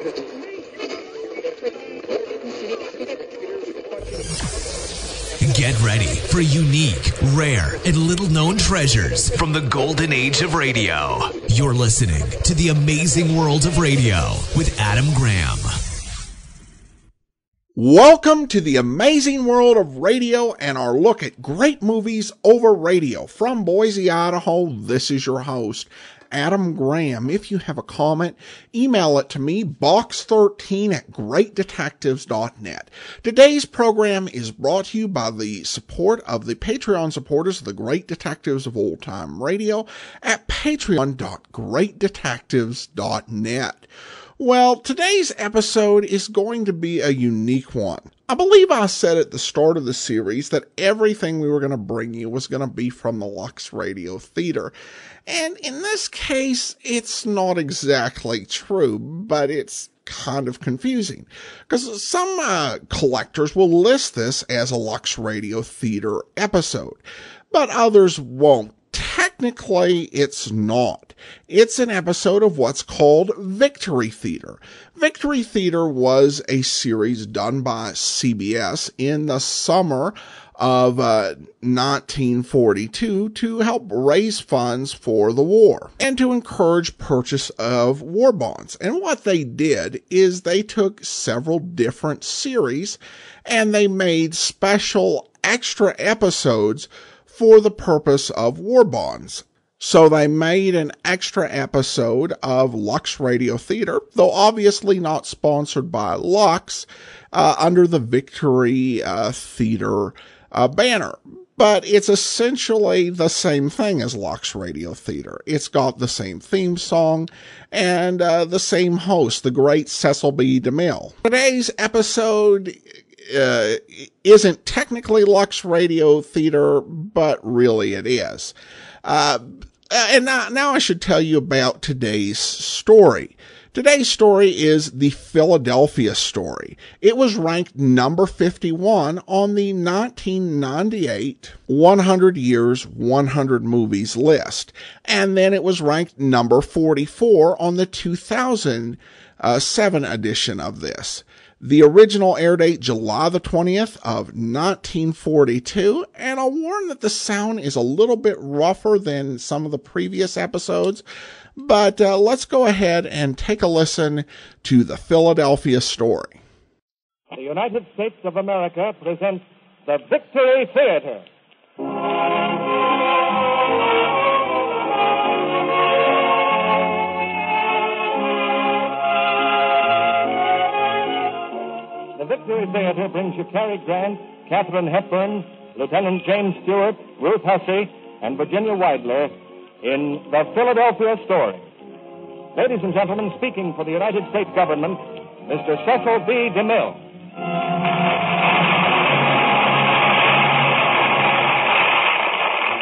Get ready for unique, rare, and little-known treasures from the golden age of radio. You're listening to The Amazing World of Radio with Adam Graham. Welcome to The Amazing World of Radio and our look at great movies over radio. From Boise, Idaho, this is your host, Adam Graham. If you have a comment, email it to me, box13@greatdetectives.net. Today's program is brought to you by the support of the Patreon supporters of the Great Detectives of Old Time Radio at patreon.greatdetectives.net. Well, today's episode is going to be a unique one. I believe I said at the start of the series that everything we were going to bring you was going to be from the Lux Radio Theater. And in this case, it's not exactly true, but it's kind of confusing. Because some collectors will list this as a Lux Radio Theater episode, but others won't. Technically, it's not. It's an episode of what's called Victory Theater. Victory Theater was a series done by CBS in the summer of 1942 to help raise funds for the war and to encourage purchase of war bonds. And what they did is they took several different series and they made special extra episodes for the purpose of war bonds. So they made an extra episode of Lux Radio Theater, though obviously not sponsored by Lux, under the Victory Theater banner. But it's essentially the same thing as Lux Radio Theater. It's got the same theme song and the same host, the great Cecil B. DeMille. Today's episode isn't technically Lux Radio Theater, but really it is. And now I should tell you about today's story. Today's story is the Philadelphia story. It was ranked number 51 on the 1998 100 Years, 100 Movies list. And then it was ranked number 44 on the 2007 edition of this. The original air date, July the 20th of 1942, and I'll warn that the sound is a little bit rougher than some of the previous episodes, but let's go ahead and take a listen to the Philadelphia story. The United States of America presents the Victory Theater. The Victory Theater brings you Cary Grant, Katherine Hepburn, Lieutenant James Stewart, Ruth Hussey, and Virginia Weidler in The Philadelphia Story. Ladies and gentlemen, speaking for the United States government, Mr. Cecil B. DeMille.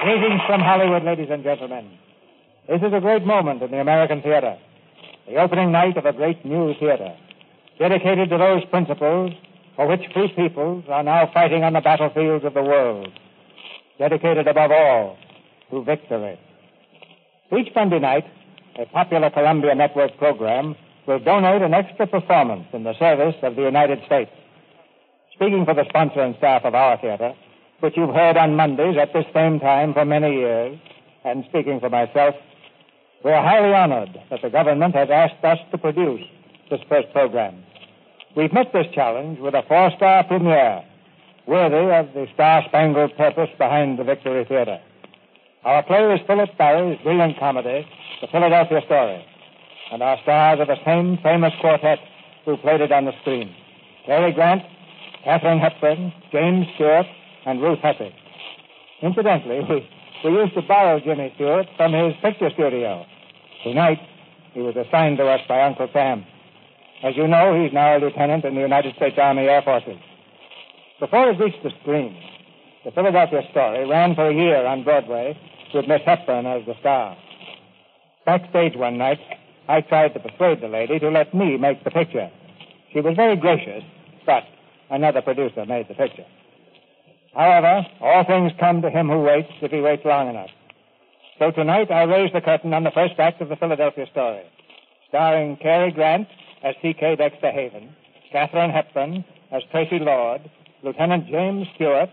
Greetings from Hollywood, ladies and gentlemen. This is a great moment in the American theater, the opening night of a great new theater, dedicated to those principles for which free peoples are now fighting on the battlefields of the world, dedicated above all to victory. Each Sunday night, a popular Columbia Network program will donate an extra performance in the service of the United States. Speaking for the sponsor and staff of our theater, which you've heard on Mondays at this same time for many years, and speaking for myself, we are highly honored that the government has asked us to produce this first program. We've met this challenge with a 4-star premiere, worthy of the star-spangled purpose behind the Victory Theater. Our play is Philip Barry's brilliant comedy, The Philadelphia Story, and our stars are the same famous quartet who played it on the screen: Cary Grant, Katherine Hepburn, James Stewart, and Ruth Hussey. Incidentally, we used to borrow Jimmy Stewart from his picture studio. Tonight, he was assigned to us by Uncle Sam. As you know, he's now a lieutenant in the United States Army Air Forces. Before it reached the screen, The Philadelphia Story ran for a year on Broadway with Miss Hepburn as the star. Backstage one night, I tried to persuade the lady to let me make the picture. She was very gracious, but another producer made the picture. However, all things come to him who waits if he waits long enough. So tonight I raise the curtain on the first act of The Philadelphia Story, starring Cary Grant, as C.K. Dexter Haven, Katherine Hepburn as Tracy Lord, Lieutenant James Stewart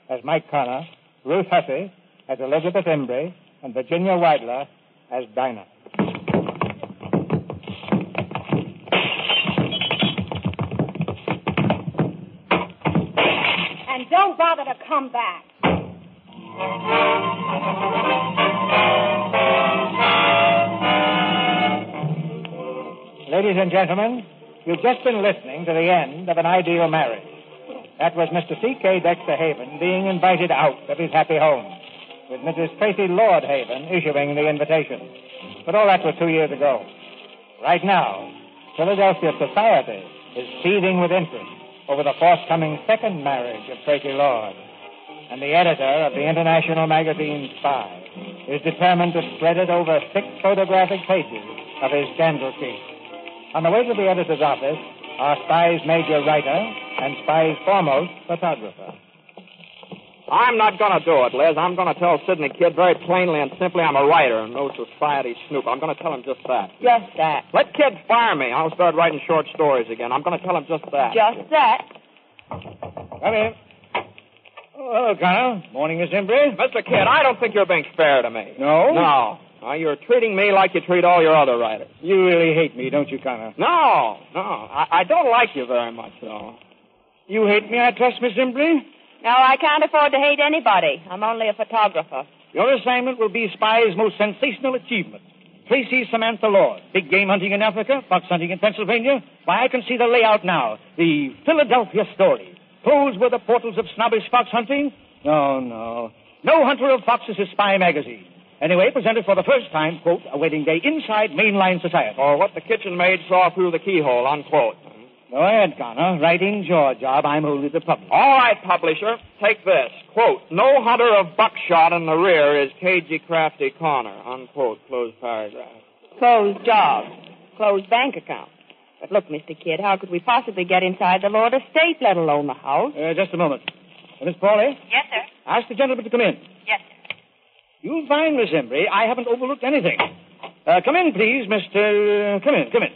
as Mike Connor, Ruth Hussey as Elizabeth Embry, and Virginia Weidler as Dinah. And don't bother to come back. Ladies and gentlemen, you've just been listening to the end of An Ideal Marriage. That was Mr. C.K. Dexter Haven being invited out of his happy home, with Mrs. Tracy Lord Haven issuing the invitation. But all that was 2 years ago. Right now, Philadelphia society is seething with interest over the forthcoming second marriage of Tracy Lord. And the editor of the international magazine Spy is determined to spread it over 6 photographic pages of his scandal sheet. On the way to the editor's office are Spy's major writer and Spy's foremost photographer. I'm not going to do it, Liz. I'm going to tell Sidney Kid very plainly and simply I'm a writer and no society snoop. I'm going to tell him just that. Just that. Let Kid fire me. I'll start writing short stories again. I'm going to tell him just that. Just that. Come in. Oh, hello, Connor. Morning, Miss Embry. Mr. Kid, I don't think you're being fair to me. No? No. You're treating me like you treat all your other writers. You really hate me, don't you, Connor? No. I don't like you very much, though. You hate me, I trust, Miss Embry? No, I can't afford to hate anybody. I'm only a photographer. Your assignment will be Spy's most sensational achievement. Tracy Samantha Lord. Big game hunting in Africa, fox hunting in Pennsylvania. Why, I can see the layout now. The Philadelphia story. Closed were the portals of snobbish fox hunting? No. No hunter of foxes is Spy magazine. Anyway, presented for the first time, quote, a wedding day inside mainline society. Or what the kitchen maid saw through the keyhole, unquote. Go ahead, Connor. Writing's your job. I'm only the publisher. All right, publisher. Take this. Quote, no hunter of buckshot in the rear is cagey, crafty Connor, unquote. Closed paragraph. Closed job. Closed bank account. But look, Mr. Kidd, how could we possibly get inside the Lord estate, let alone the house? Just a moment. Miss Pauly? Yes, sir. Ask the gentleman to come in. Yes, sir. You'll find, Miss Embry, I haven't overlooked anything. Come in, please, Mr. Come in.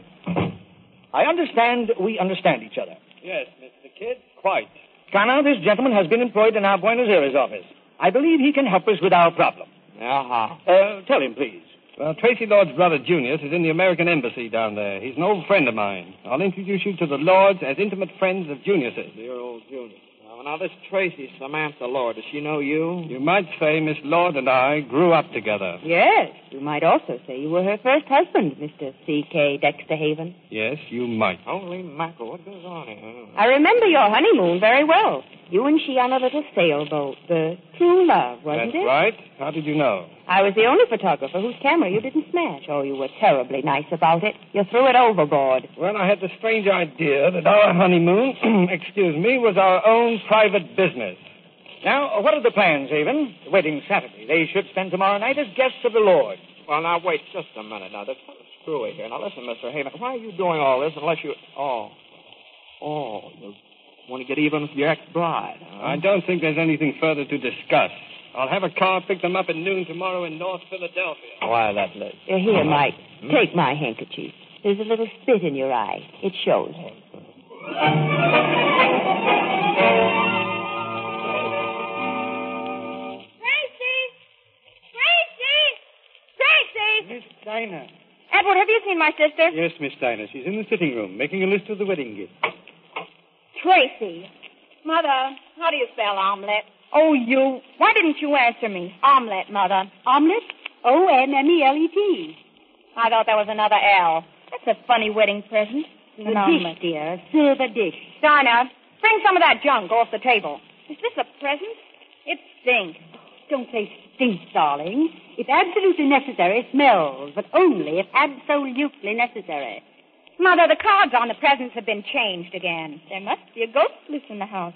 I understand we understand each other. Yes, Mr. Kidd, quite. Connor, this gentleman has been employed in our Buenos Aires office. I believe he can help us with our problem. Tell him, please. Well, Tracy Lord's brother, Junius, is in the American Embassy down there. He's an old friend of mine. I'll introduce you to the Lords as intimate friends of Junius's. Dear old Junius. Now, this Tracy Samantha Lord, does she know you? You might say Miss Lord and I grew up together. Yes. You might also say you were her first husband, Mr. C.K. Dexter Haven. Yes, you might. Holy mackerel, what goes on here? I remember your honeymoon very well. You and she on a little sailboat. The True Love, wasn't it? That's right. How did you know? I was the only photographer whose camera you didn't smash. Oh, you were terribly nice about it. You threw it overboard. Well, I had the strange idea that our honeymoon, was our own private business. Now, what are the plans, Haven? The wedding's Saturday. They should spend tomorrow night as guests of the Lord. Well, now, wait just a minute. Now, there's something screwy here. Now, listen, Mr. Haven, why are you doing all this unless you... you want to get even with your ex-bride, huh? I don't think there's anything further to discuss. I'll have a car pick them up at noon tomorrow in North Philadelphia. Why that, Liz? Here, Mike. Take my handkerchief. There's a little spit in your eye. It shows. Tracy! Miss Dinah. Edward, have you seen my sister? Yes, Miss Dinah. She's in the sitting room, making a list of the wedding gifts. Tracy. Mother, how do you spell omelet? Oh, you. Why didn't you answer me? Omelet, Mother. Omelet? O-M-M-E-L-E-T. I thought that was another L. That's a funny wedding present. The dish, dear. A silver dish. Dinah, bring some of that junk off the table. Is this a present? It stinks. Don't say stinks, darling. If absolutely necessary, smells, but only if absolutely necessary. Mother, the cards on the presents have been changed again. There must be a ghost loose in the house.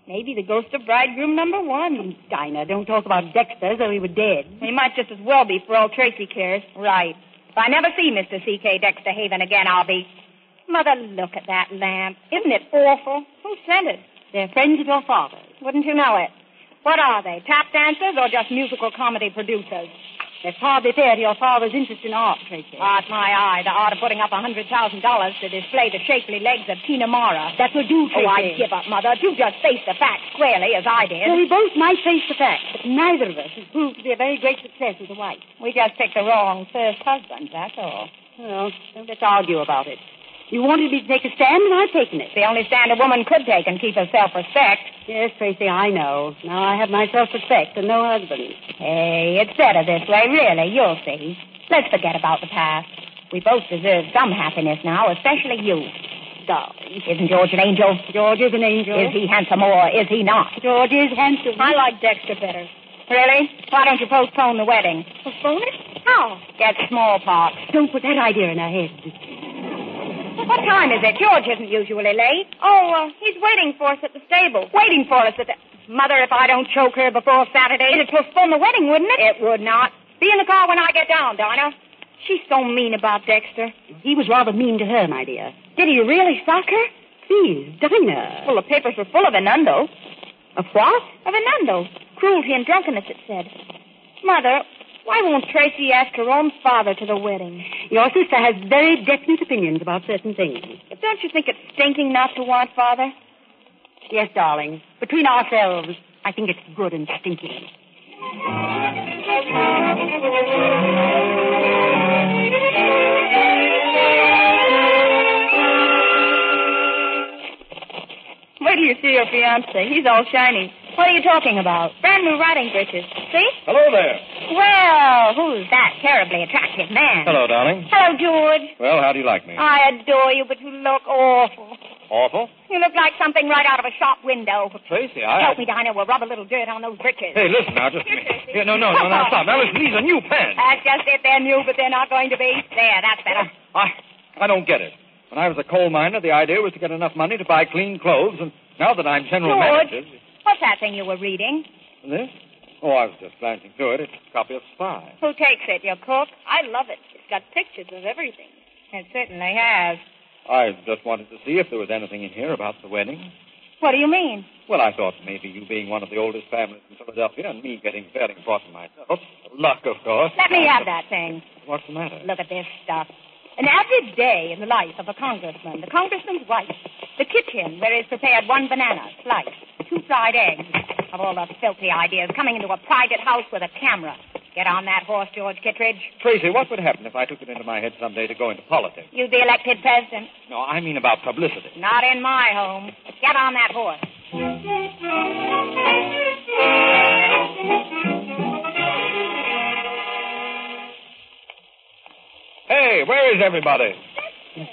Maybe the ghost of bridegroom number 1. Dinah, don't talk about Dexter, though he were dead. He might just as well be for all Tracy cares. Right. If I never see Mr. C.K. Dexter Haven again, I'll be... Mother, look at that lamp. Isn't it awful? Who sent it? They're friends of your father's. Wouldn't you know it? What are they, tap dancers or just musical comedy producers? That's hardly fair to your father's interest in art, Tracy. Art my eye. The art of putting up $100,000 to display the shapely legs of Tina Mara. That will do, Tracy. Oh, I give up, Mother. If you just face the facts squarely, as I did. Well, we both might face the facts, but neither of us has proved to be a very great success as a wife. We just picked the wrong first husband, that's all. Well, let's argue about it. You wanted me to take a stand, and I've taken it. The only stand a woman could take and keep her self-respect. Yes, Tracy, I know. Now I have my self-respect and no husband. Hey, it's better this way, really. You'll see. Let's forget about the past. We both deserve some happiness now, especially you. Darling. Isn't George an angel? George is an angel. Is he handsome or is he not? George is handsome. I like Dexter better. Really? Why don't you postpone the wedding? Postpone it? How? Get smallpox. Don't put that idea in our heads. What time is it? George isn't usually late. Oh, he's waiting for us at the stable. Waiting for us at the... Mother, if I don't choke her before Saturday... It'd postpone the wedding, wouldn't it? It would not. Be in the car when I get down, Dinah. She's so mean about Dexter. He was rather mean to her, my dear. Did he really sock her? Please, Dinah. Well, the papers were full of innuendo. Of what? Of innuendo. Cruelty and drunkenness, it said. Mother, why won't Tracy ask her own father to the wedding? Your sister has very definite opinions about certain things. But don't you think it's stinking not to want father? Yes, darling. Between ourselves, I think it's good and stinky. Wait till you see your fiancé. He's all shiny. What are you talking about? Brand new riding breeches. See? Hello there. Well, who's that terribly attractive man? Hello, darling. Hello, George. Well, how do you like me? I adore you, but you look awful. Awful? You look like something right out of a shop window. Tracy, Help me, Dinah. We'll rub a little dirt on those breeches. Hey, listen now, just a minute. Here, no, stop. Now, listen, these are new pants. That's just it. They're new, but they're not going to be. There, that's better. I don't get it. When I was a coal miner, the idea was to get enough money to buy clean clothes, and now that I'm general George, manager... what's that thing you were reading? This? Oh, I was just glancing through it. It's a copy of Spy. Who takes it, your cook? I love it. It's got pictures of everything. It certainly has. I just wanted to see if there was anything in here about the wedding. What do you mean? Well, I thought maybe you being one of the oldest families in Philadelphia and me getting fairly important myself. Luck, of course. Let me have that thing. What's the matter? Look at this stuff. An average day in the life of a congressman. The congressman's wife. The kitchen, where is prepared 1 banana, sliced, 2 fried eggs. Of all the filthy ideas, coming into a private house with a camera. Get on that horse, George Kittredge. Tracy, what would happen if I took it into my head someday to go into politics? You'd be elected president. No, I mean about publicity. Not in my home. Get on that horse. Hey, where is everybody? Dexter!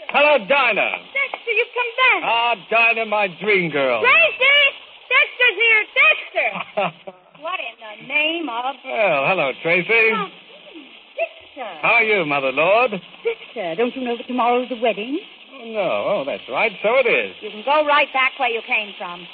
Hello, Dinah. Dexter, you've come back. Ah, Dinah, my dream girl. Tracy! Dexter's here! Dexter! What in the name of... Well, hello, Tracy. Oh, Dexter. How are you, Mother Lord? Dexter, don't you know that tomorrow's the wedding? Oh, no. Oh, that's right. So it is. You can go right back where you came from.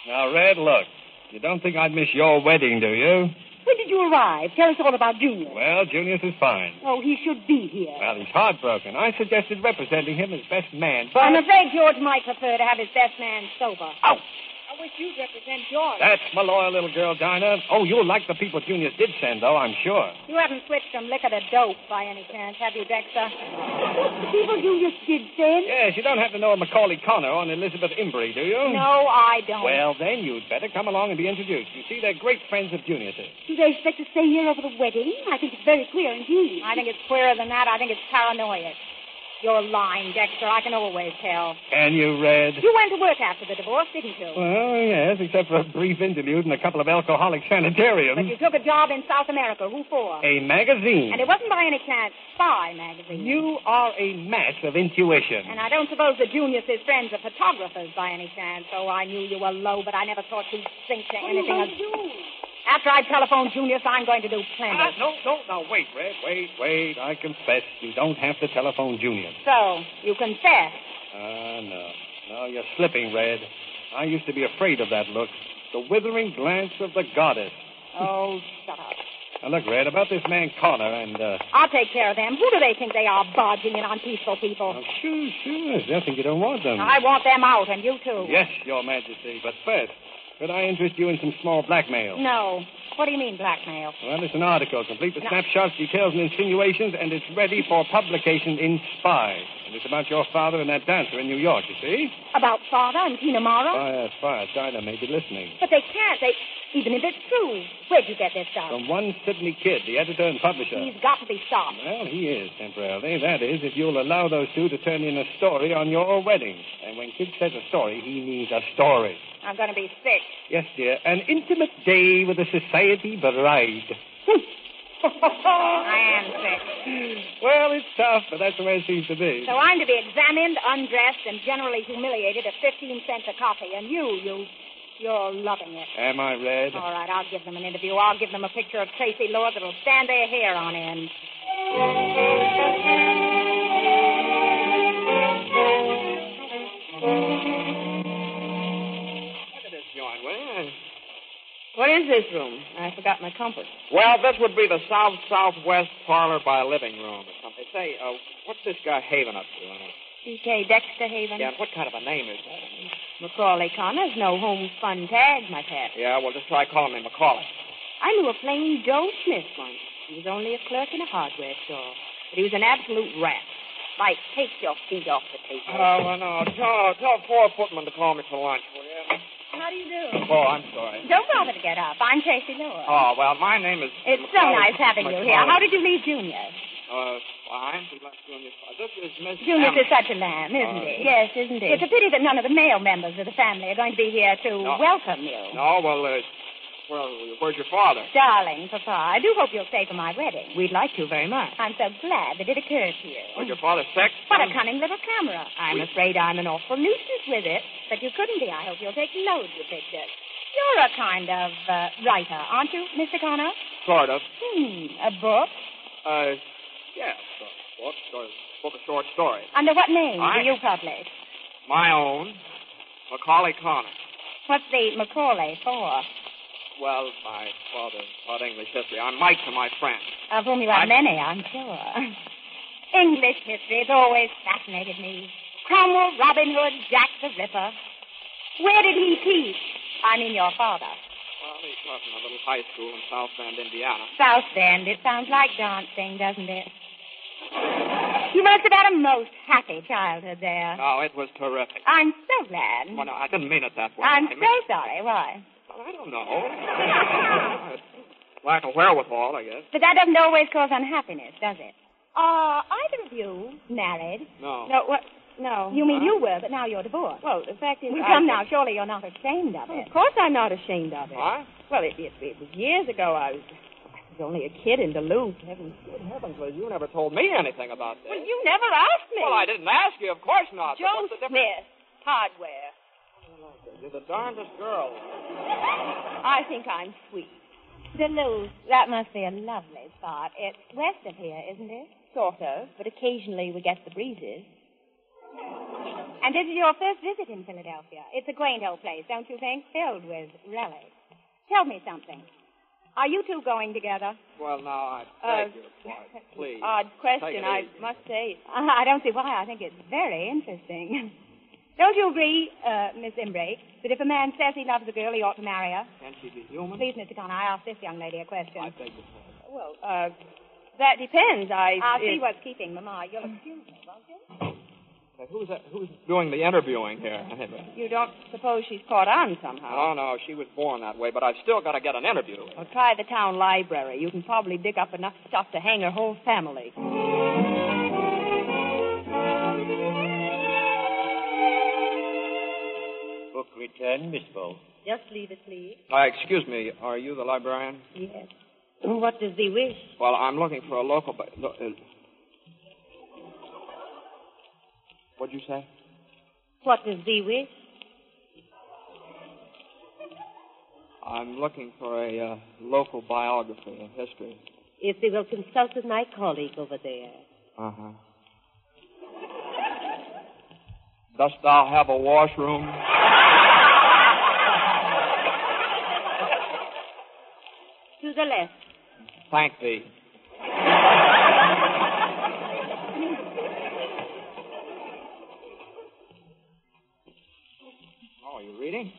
Now, Red, look. You don't think I'd miss your wedding, do you? When did you arrive? Tell us all about Junior. Well, Junius is fine. Oh, he should be here. Well, he's heartbroken. I suggested representing him as best man, but... I'm afraid George might prefer to have his best man sober. Ouch! I wish you'd represent George. That's my loyal little girl, Dinah. Oh, you'll like the people Junius did send, though, I'm sure. You haven't switched from liquor to dope by any chance, have you, Dexter? The people Junior did send? Yes, you don't have to know a Macaulay Connor or an Elizabeth Imbrie, do you? No, I don't. Well, then you'd better come along and be introduced. You see, they're great friends of Junius's. Do they expect to stay here over the wedding? I think it's very queer indeed. I think it's queerer than that. I think it's paranoid. You're lying, Dexter. I can always tell. Can you, Red? You went to work after the divorce, didn't you? Well, yes, except for a brief interlude in a couple of alcoholic sanitariums. But you took a job in South America. Who for? A magazine. And it wasn't by any chance Spy magazine. You are a match of intuition. And I don't suppose the Junius' friends are photographers by any chance. Oh, I knew you were low, but I never thought you'd think to anything else. After I telephone Junius, I'm going to do plenty. No, now, wait, Red, wait. I confess you don't have to telephone Junius. So, you confess? No, you're slipping, Red. I used to be afraid of that look. The withering glance of the goddess. Oh, shut up. Now, look, Red, about this man Connor and, I'll take care of them. Who do they think they are, barging in on peaceful people? Oh, sure. There's nothing you don't want them. I want them out, and you too. Yes, Your Majesty, but first, Could I interest you in some small blackmail? No. What do you mean, blackmail? Well, it's an article, complete with snapshots, details, and insinuations, and it's ready for publication in Spy. And it's about your father and that dancer in New York, you see? About Father and Tina Mara? Oh, yes, Spy. China may be listening. But they can't. Even if it's true. Where'd you get this stuff? From one Sidney Kidd, the editor and publisher. He's got to be stopped. Well, he is, temporarily. That is, if you'll allow those two to turn in a story on your wedding. And when Kidd says a story, he means a story. I'm going to be sick. Yes, dear. An intimate day with a society bride. I am sick. Well, it's tough, but that's the way it seems to be. So I'm to be examined, undressed, and generally humiliated at 15 cents a copy. And you're loving it. Am I, Red? All right, I'll give them an interview. I'll give them a picture of Tracy Lord that'll stand their hair on end. Look at this joint, will you? What is this room? I forgot my compass. Well, this would be the south-southwest parlor by living room or something. Say, what's this guy Haven up to? C.K. Dexter Haven. Yeah, what kind of a name is that? Macaulay Connor's no home fun tag, my pet. Yeah, well, just try calling me Macaulay. I knew a plain Joe Smith once. He was only a clerk in a hardware store. But he was an absolute rat. Like, take your feet off the table. Oh, no. Tell poor footman to call me for lunch, will you? How do you do? Oh, I'm sorry. Don't bother to get up. I'm Tracy Lewis. Oh, well, my name is... It's so nice having you here. How did you leave Junior? Fine. This is Miss... Junior is such a lamb, isn't he? Yes, isn't he? It's a pity that none of the male members of the family are going to be here to welcome you. No, well, where's your father? Darling, Papa, I do hope you'll stay for my wedding. We'd like to very much. I'm so glad that it occurred to you. Was your father sick? What a cunning little camera. I'm afraid I'm an awful nuisance with it. But you couldn't be. I hope you'll take loads of pictures. You're a kind of writer, aren't you, Mr. Connor? Sort of. A book? Yes, a book of short stories. Under what name do you publish? My own, Macaulay Connor. What's the Macaulay for? Well, my father taught English history. I'm Mike to my friend. Of whom you have many, I'm sure. English history has always fascinated me. Cromwell, Robin Hood, Jack the Ripper. Where did he teach? I mean your father. Well, he taught in a little high school in South Bend, Indiana. South Bend. It sounds like dancing, doesn't it? You must have had a most happy childhood there. No, it was terrific. I'm so glad. Well, no, I didn't mean it that way. I'm so sorry. Why? Well, I don't know. Lack of wherewithal, I guess. But that doesn't always cause unhappiness, does it? Are either of you married? No. No, what? No. You mean you were, but now you're divorced. Well, the fact is... Come now, surely you're not ashamed of it. Of course I'm not ashamed of it. What? Well, it was years ago. I was only a kid in Duluth. Good heavens, Liz, you never told me anything about this. Well, you never asked me. Well, I didn't ask you, of course not. Joe Smith, hardware. You're the darndest girl. I think I'm sweet. Duluth, that must be a lovely spot. It's west of here, isn't it? Sort of, but occasionally we get the breezes. And this is your first visit in Philadelphia. It's a quaint old place, don't you think? Filled with relics. Tell me something. Are you two going together? Well, now, I beg your pardon, please. Odd question, I must say. I don't see why. I think it's very interesting. Don't you agree, Miss Imbrake, that if a man says he loves a girl, he ought to marry her? Can she be human? Please, Mr. Connor, I asked this young lady a question. I beg your pardon. Well, that depends. I'll see what's keeping Mama. You'll excuse me, won't you? Who's doing the interviewing here? You don't suppose she's caught on somehow? Oh, no, she was born that way, but I've still got to get an interview. Well, try the town library. You can probably dig up enough stuff to hang her whole family. Book return, Miss Bow. Just leave it, please. Excuse me, are you the librarian? Yes. What does thee wish? Well, I'm looking for a local... What'd you say? What does thee wish? I'm looking for a local biography of history. If thee will consult with my colleague over there. Uh-huh. Dost thou have a washroom? To the left. Thank thee. Oh, are you reading?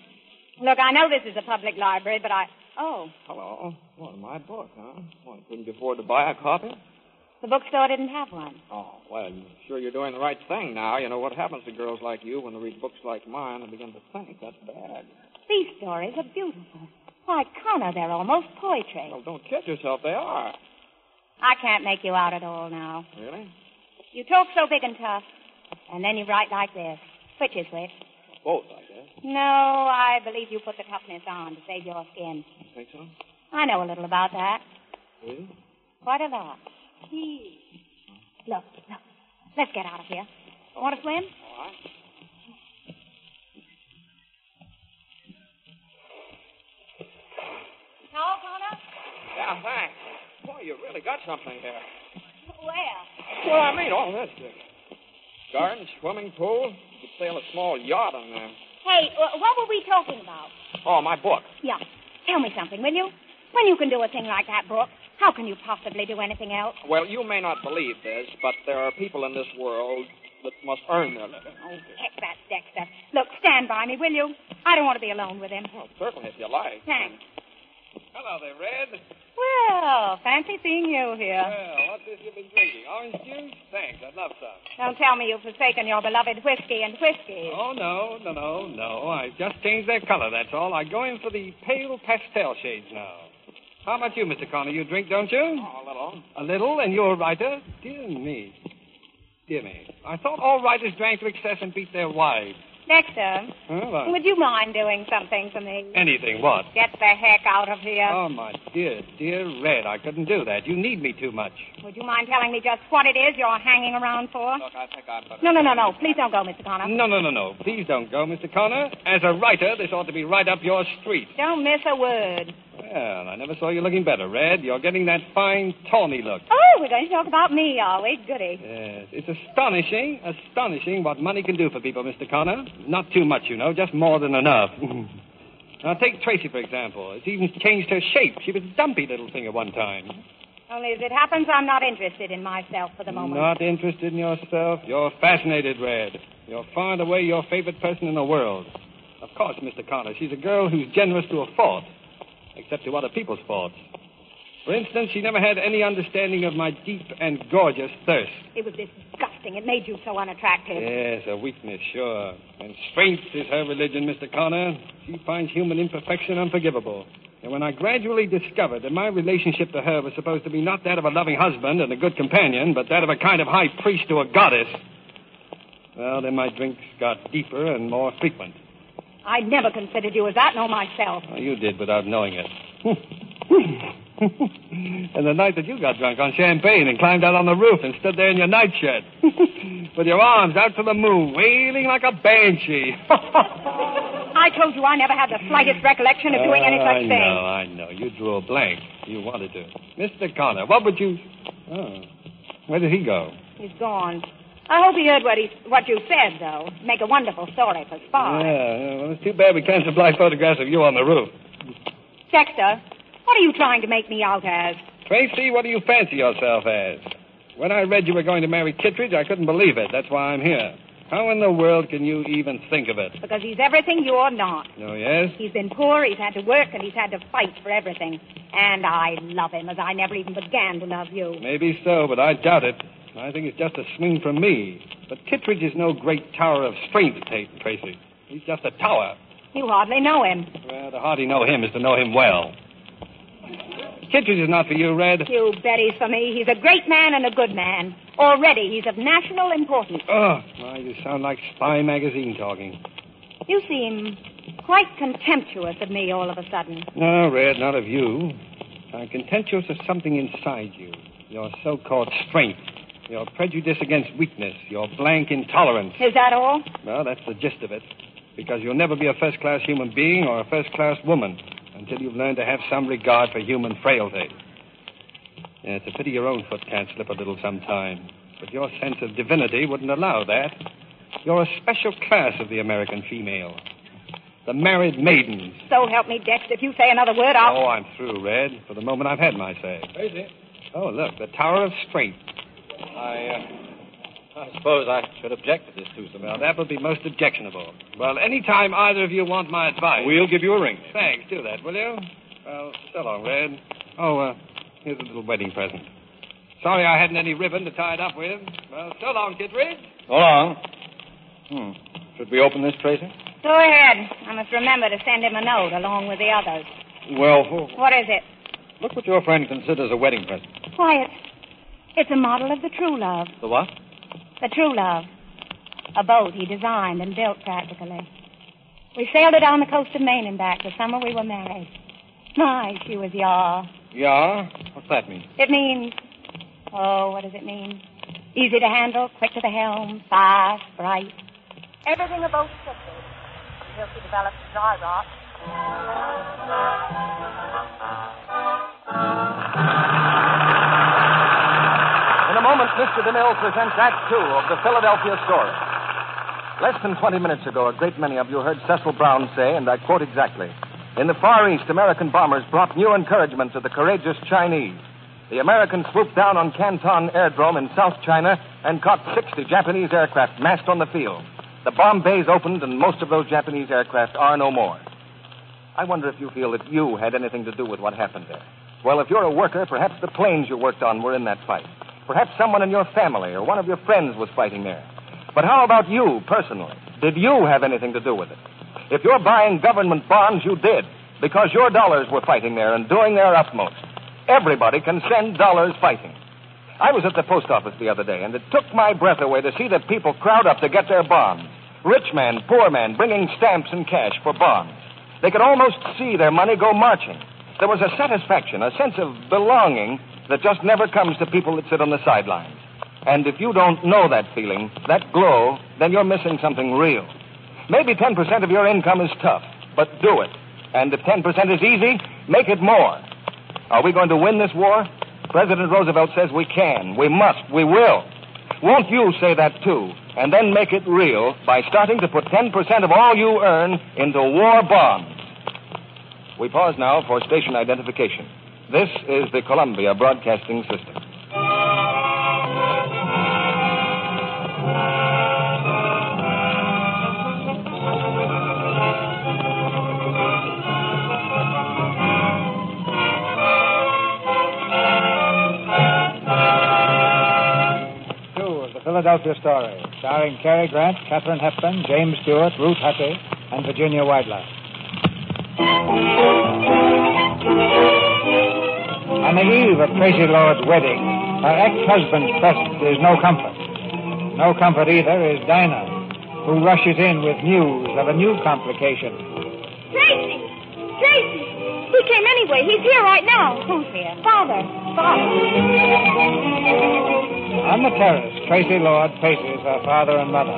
Look, I know this is a public library, but Oh. Hello. Well, my book, huh? Well, couldn't you afford to buy a copy? The bookstore didn't have one. Oh, well, sure you're doing the right thing now. You know what happens to girls like you when they read books like mine and begin to think that's bad. These stories are beautiful. Why, Connor, they're almost poetry. Well, don't kid yourself. They are. I can't make you out at all now. Really? You talk so big and tough, and then you write like this. Which is which? Both, I guess. No, I believe you put the toughness on to save your skin. You think so? I know a little about that. Really? Quite a lot. Look. Let's get out of here. Want to swim? All right. Towel, Connor? Yeah, thanks. Boy, you really got something here. Where? Well, I mean, all this. Garden, swimming pool. You could sail a small yacht on there. Hey, what were we talking about? Oh, my book. Yeah. Tell me something, will you? When you can do a thing like that, Brooke, how can you possibly do anything else? Well, you may not believe this, but there are people in this world that must earn their living. Oh, heck that, Dexter. Look, stand by me, will you? I don't want to be alone with him. Well, certainly, if you like. Thanks. Hello there, Red. Well, fancy seeing you here. Well, what's this you've been drinking? Orange juice? Thanks, I'd love some. Don't tell me you've forsaken your beloved whiskey and whiskey. Oh, no. I just changed their color, that's all. I go in for the pale pastel shades now. How about you, Mr. Connor? You drink, don't you? Oh, a little. A little, and you're a writer? Dear me. I thought all writers drank to excess and beat their wives. Dexter, would you mind doing something for me? Anything, what? Get the heck out of here. Oh, my dear Red, I couldn't do that. You need me too much. Would you mind telling me just what it is you're hanging around for? Look, I think I'd better... No. Please don't go, Mr. Connor. No. Please don't go, Mr. Connor. As a writer, this ought to be right up your street. Don't miss a word. Well, I never saw you looking better, Red. You're getting that fine, tawny look. Oh, we're going to talk about me, are we? Goody. Yes. It's astonishing what money can do for people, Mr. Connor. Not too much, you know, just more than enough. Now, take Tracy, for example. It's even changed her shape. She was a dumpy little thing at one time. Only as it happens, I'm not interested in myself for the moment. Not interested in yourself? You're fascinated, Red. You're far and away your favorite person in the world. Of course, Mr. Connor, she's a girl who's generous to a fault. Except to other people's faults. For instance, she never had any understanding of my deep and gorgeous thirst. It was disgusting. It made you so unattractive. Yes, a weakness, sure. And strength is her religion, Mr. Connor. She finds human imperfection unforgivable. And when I gradually discovered that my relationship to her was supposed to be not that of a loving husband and a good companion, but that of a kind of high priest to a goddess, well, then my drinks got deeper and more frequent. I never considered you as that, nor myself. Oh, you did without knowing it. And the night that you got drunk on champagne and climbed out on the roof and stood there in your nightshirt with your arms out to the moon, wailing like a banshee. I told you I never had the slightest recollection of doing any such thing. I know. You drew a blank. You wanted to. Mr. Connor, what would you... Oh, where did he go? He's gone. I hope he heard what you said, though. Make a wonderful story for Spy. Yeah, well, it's too bad we can't supply photographs of you on the roof. Dexter, what are you trying to make me out as? Tracy, what do you fancy yourself as? When I read you were going to marry Kittredge, I couldn't believe it. That's why I'm here. How in the world can you even think of it? Because he's everything you're not. Oh, yes? He's been poor, he's had to work, and he's had to fight for everything. And I love him as I never even began to love you. Maybe so, but I doubt it. I think it's just a swing from me. But Kittredge is no great tower of strength, Tracy. He's just a tower. You hardly know him. Well, to hardly know him is to know him well. Kittredge is not for you, Red. You bet he's for me. He's a great man and a good man. Already, he's of national importance. Oh, well, you sound like Spy magazine talking. You seem quite contemptuous of me all of a sudden. No, Red, not of you. I'm contemptuous of something inside you. Your so-called strength. Your prejudice against weakness. Your blank intolerance. Is that all? Well, that's the gist of it. Because you'll never be a first-class human being or a first-class woman until you've learned to have some regard for human frailty. Yeah, it's a pity your own foot can't slip a little sometime. But your sense of divinity wouldn't allow that. You're a special class of the American female. The married maidens. So help me, Dex. If you say another word, I'll... Oh, I'm through, Red. For the moment, I've had my say. Crazy. Oh, look, the Tower of Strength. I suppose I should object to this twosome. Well, that would be most objectionable. Well, any time either of you want my advice... We'll give you a ring. Thanks. Do that, will you? Well, so long, Red. Oh, here's a little wedding present. Sorry I hadn't any ribbon to tie it up with. Well, so long, Kittredge. So long. Should we open this, Tracy? Go ahead. I must remember to send him a note along with the others. Well, What is it? look what your friend considers a wedding present. Why, it's a model of the True Love. The what? The True Love. A boat he designed and built practically. We sailed it down the coast of Maine and back the summer we were married. My, she was yaw. Yeah? What's that mean? It means... Oh, what does it mean? Easy to handle, quick to the helm, fast, bright. Everything a boat should be. Until she develops dry rot. In a moment, Mr. DeMille presents Act Two of the Philadelphia Story. Less than 20 minutes ago, a great many of you heard Cecil Brown say, and I quote exactly, "In the Far East, American bombers brought new encouragement to the courageous Chinese. The Americans swooped down on Canton Airdrome in South China and caught 60 Japanese aircraft massed on the field. The bomb bays opened, and most of those Japanese aircraft are no more." I wonder if you feel that you had anything to do with what happened there. Well, if you're a worker, perhaps the planes you worked on were in that fight. Perhaps someone in your family or one of your friends was fighting there. But how about you, personally? Did you have anything to do with it? If you're buying government bonds, you did, because your dollars were fighting there and doing their utmost. Everybody can send dollars fighting. I was at the post office the other day, and it took my breath away to see the people crowd up to get their bonds. Rich man, poor man, bringing stamps and cash for bonds. They could almost see their money go marching. There was a satisfaction, a sense of belonging that just never comes to people that sit on the sidelines. And if you don't know that feeling, that glow, then you're missing something real. Maybe 10% of your income is tough, but do it. And if 10% is easy, make it more. Are we going to win this war? President Roosevelt says we can, we must, we will. Won't you say that too, and then make it real by starting to put 10% of all you earn into war bonds? We pause now for station identification. This is the Columbia Broadcasting System. Philadelphia Story, starring Cary Grant, Katherine Hepburn, James Stewart, Ruth Hussey, and Virginia Weidler. On the eve of Tracy Lord's wedding, her ex-husband's presence is no comfort. No comfort either is Dinah, who rushes in with news of a new complication. Tracy! Tracy! He came anyway. He's here right now. Who's here? Father. On the terrace, Tracy Lord faces her father and mother.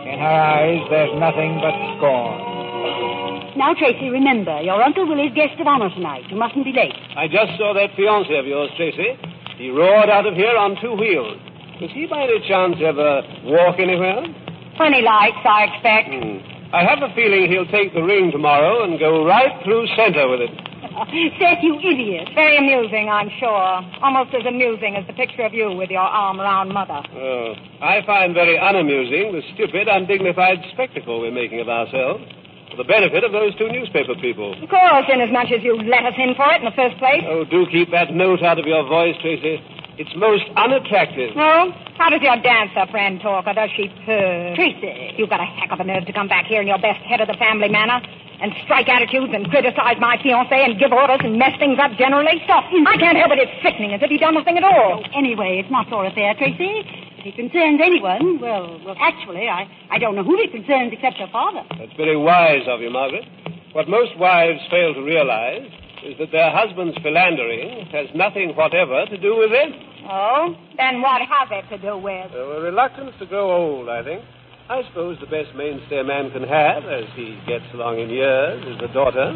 In her eyes, there's nothing but scorn. Now, Tracy, remember, your Uncle Willie's guest of honor tonight. You mustn't be late. I just saw that fiancé of yours, Tracy. He roared out of here on 2 wheels. Does he by any chance ever walk anywhere? When he likes, I expect. I have a feeling he'll take the ring tomorrow and go right through center with it. Seth, you idiot. Very amusing, I'm sure. Almost as amusing as the picture of you with your arm around Mother. Oh, I find very unamusing the stupid, undignified spectacle we're making of ourselves for the benefit of those 2 newspaper people. Of course, inasmuch as you let us in for it in the first place. Oh, do keep that note out of your voice, Tracy. It's most unattractive. No? How does your dancer friend talk, or does she purr? Tracy. You've got a heck of a nerve to come back here in your best head of the family manner and strike attitudes and criticize my fiancé and give orders and mess things up generally. Stop. I can't help it. It's sickening, as if he'd done nothing at all. Anyway, it's not your affair, Tracy. If it concerns anyone, well, actually, I don't know who it concerns except your father. That's very wise of you, Margaret. What most wives fail to realize is that their husband's philandering has nothing whatever to do with them. Oh? Then what has it to do with? A reluctance to grow old, I think. I suppose the best mainstay a man can have as he gets along in years is a daughter.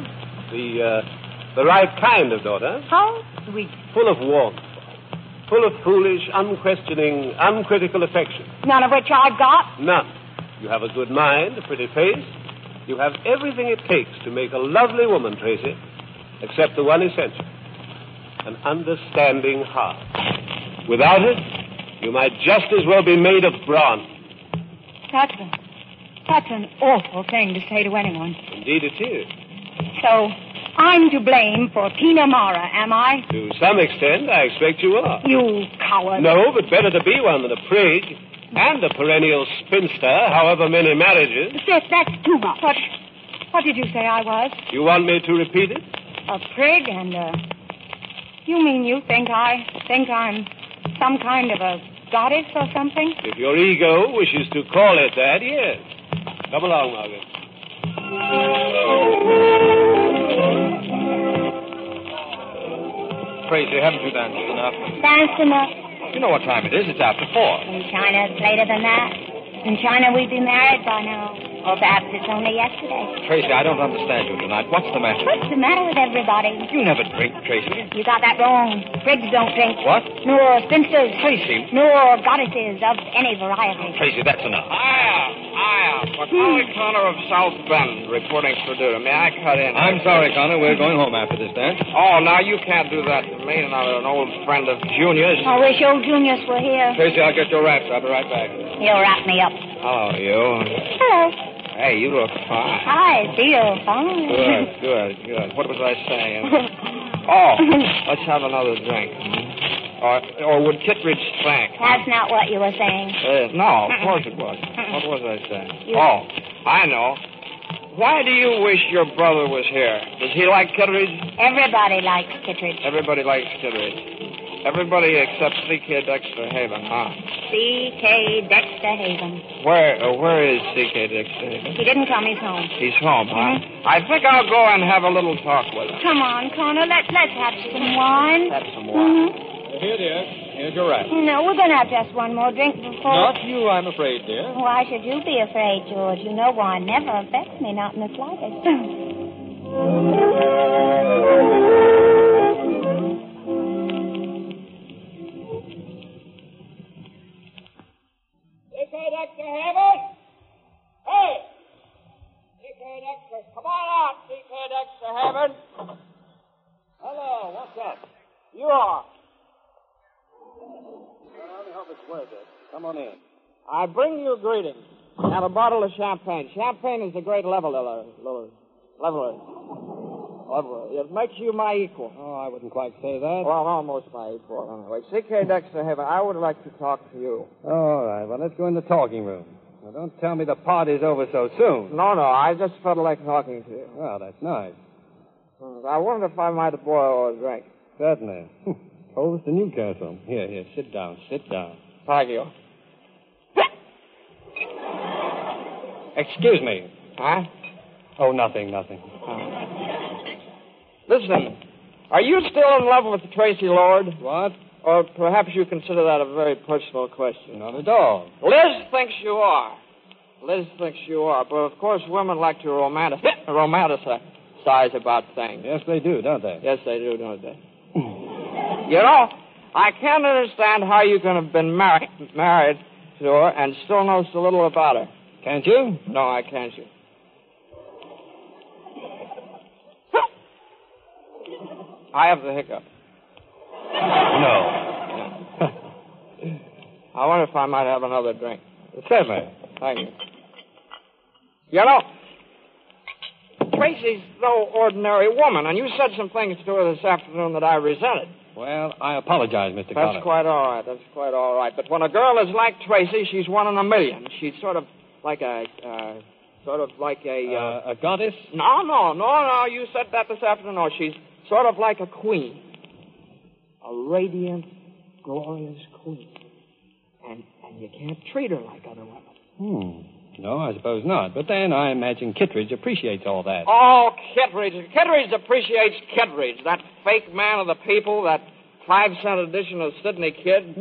The right kind of daughter. How sweet. Full of warmth. Full of foolish, unquestioning, uncritical affection. None of which I've got? None. You have a good mind, a pretty face. You have everything it takes to make a lovely woman, Tracy, except the one essential. An understanding heart. Without it, You might just as well be made of bronze. That's an awful thing to say to anyone. Indeed it is. So, I'm to blame for Tina Mara, am I? To some extent, I expect you are. You coward. No, but better to be one than a prig. And a perennial spinster, however many marriages. Sis, that's too much. What did you say I was? You want me to repeat it? A prig and You mean you think I'm some kind of a goddess or something? If your ego wishes to call it that, yes. Come along, Margaret. Tracy, haven't you danced enough? Danced enough? You know what time it is. It's after 4. In China, it's later than that. In China, we'd be married by now. Or perhaps it's only yesterday. Tracy, I don't understand you tonight. What's the matter? What's the matter with everybody? You never drink, Tracy. You got that wrong. Prigs don't drink. What? Nor spinsters. Tracy. Nor goddesses of any variety. Tracy, that's enough. Macaulay Connor of South Bend reporting for duty. May I cut in? I'm sorry, Connor. We're going home after this dance. Oh, now you can't do that to me. And I'm an old friend of Junior's. I wish old Junior's were here. Tracy, I'll get your wraps. I'll be right back. You'll wrap me up. Hello, you. Hello. Hey, you look fine. I feel fine. Good. What was I saying? Oh, let's have another drink. Or would Kittredge thank? That's not what you were saying. No, of course it was. What was I saying? Oh, I know. Why do you wish your brother was here? Does he like Kittredge? Everybody likes Kittredge. Everybody likes Kittredge. Everybody except C.K. Dexter Haven, huh? C.K. Dexter Haven. Where is C.K. Dexter Haven? He didn't come. He's home. He's home, huh? I think I'll go and have a little talk with him. Come on, Connor. Let's have some wine. Have some wine. Here, dear. Here's your wrap. No, we're going to have just one more drink before... Not you, I'm afraid, dear. Why should you be afraid, George? You know wine never affects me, not in the slightest. C.K. Dexter Haven? Hey! C.K. Dexter, come on out, C.K. Dexter Haven. Hello, what's up? You are. Let me help us with this. Come on in. I bring you greetings. And a bottle of champagne. Champagne is a great leveler. It makes you my equal. Oh, I wouldn't quite say that. Well, almost my equal, anyway. C.K. Dexter Haven, I would like to talk to you. All right, well, let's go in the talking room. Now, don't tell me the party's over so soon. No, I just felt like talking to you. Well, that's nice. I wonder if I might borrow a drink. Certainly. Over to Newcastle. Here, sit down. Thank you. Excuse me. Huh? Oh, nothing. Listen, are you still in love with Tracy Lord? What? Or perhaps you consider that a very personal question. Not at all. Liz thinks you are. But of course women like to romanticize about things. Yes, they do, don't they? Yes, they do, don't they? You know, I can't understand how you can have been married to her and still know so little about her. Can't you? No, I can't. You. I have the hiccup. No. I wonder if I might have another drink. Certainly. Thank you. You know, Tracy's no ordinary woman, and you said some things to her this afternoon that I resented. Well, I apologize, Mr. Connor. That's quite all right. But when a girl is like Tracy, she's one in a million. She's sort of like a goddess? No. You said that this afternoon. No, she's sort of like a queen. A radiant, glorious queen. And you can't treat her like other women. No, I suppose not. But then I imagine Kittredge appreciates all that. Oh, Kittredge. Kittredge appreciates Kittredge. That fake man of the people, that 5-cent edition of Sydney Kid.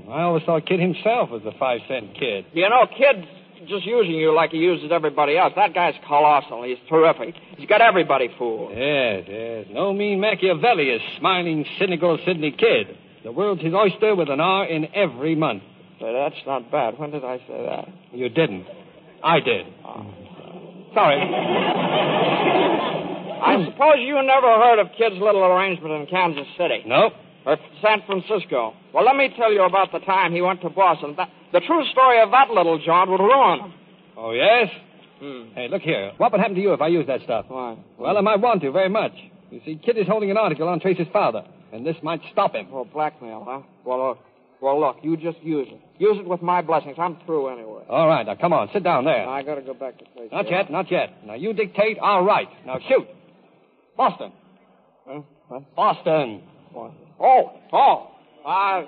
I always thought Kid himself was a 5-cent kid. You know, Kid's just using you like he uses everybody else. That guy's colossal. He's terrific. He's got everybody fooled. Yes. No mean Machiavelli, smiling, cynical Sydney Kid. The world's his oyster with an R in every month. Say, that's not bad. When did I say that? You didn't. I did. Sorry. I suppose you never heard of Kid's little arrangement in Kansas City. Nope. San Francisco. Well, let me tell you about the time he went to Boston. The true story of that little jaunt would ruin him. Oh, yes? Hey, look here. What would happen to you if I used that stuff? Why? Well, I might want to very much. You see, Kid is holding an article on Tracy's father, and this might stop him. Oh, blackmail, huh? Well, look, you just use it. Use it with my blessings. I'm through anyway. All right, now, come on. Sit down there. I got to go back to Tracy. Not yet. Now, you dictate. I'll write. Now, shoot. Boston. Huh? What? Boston.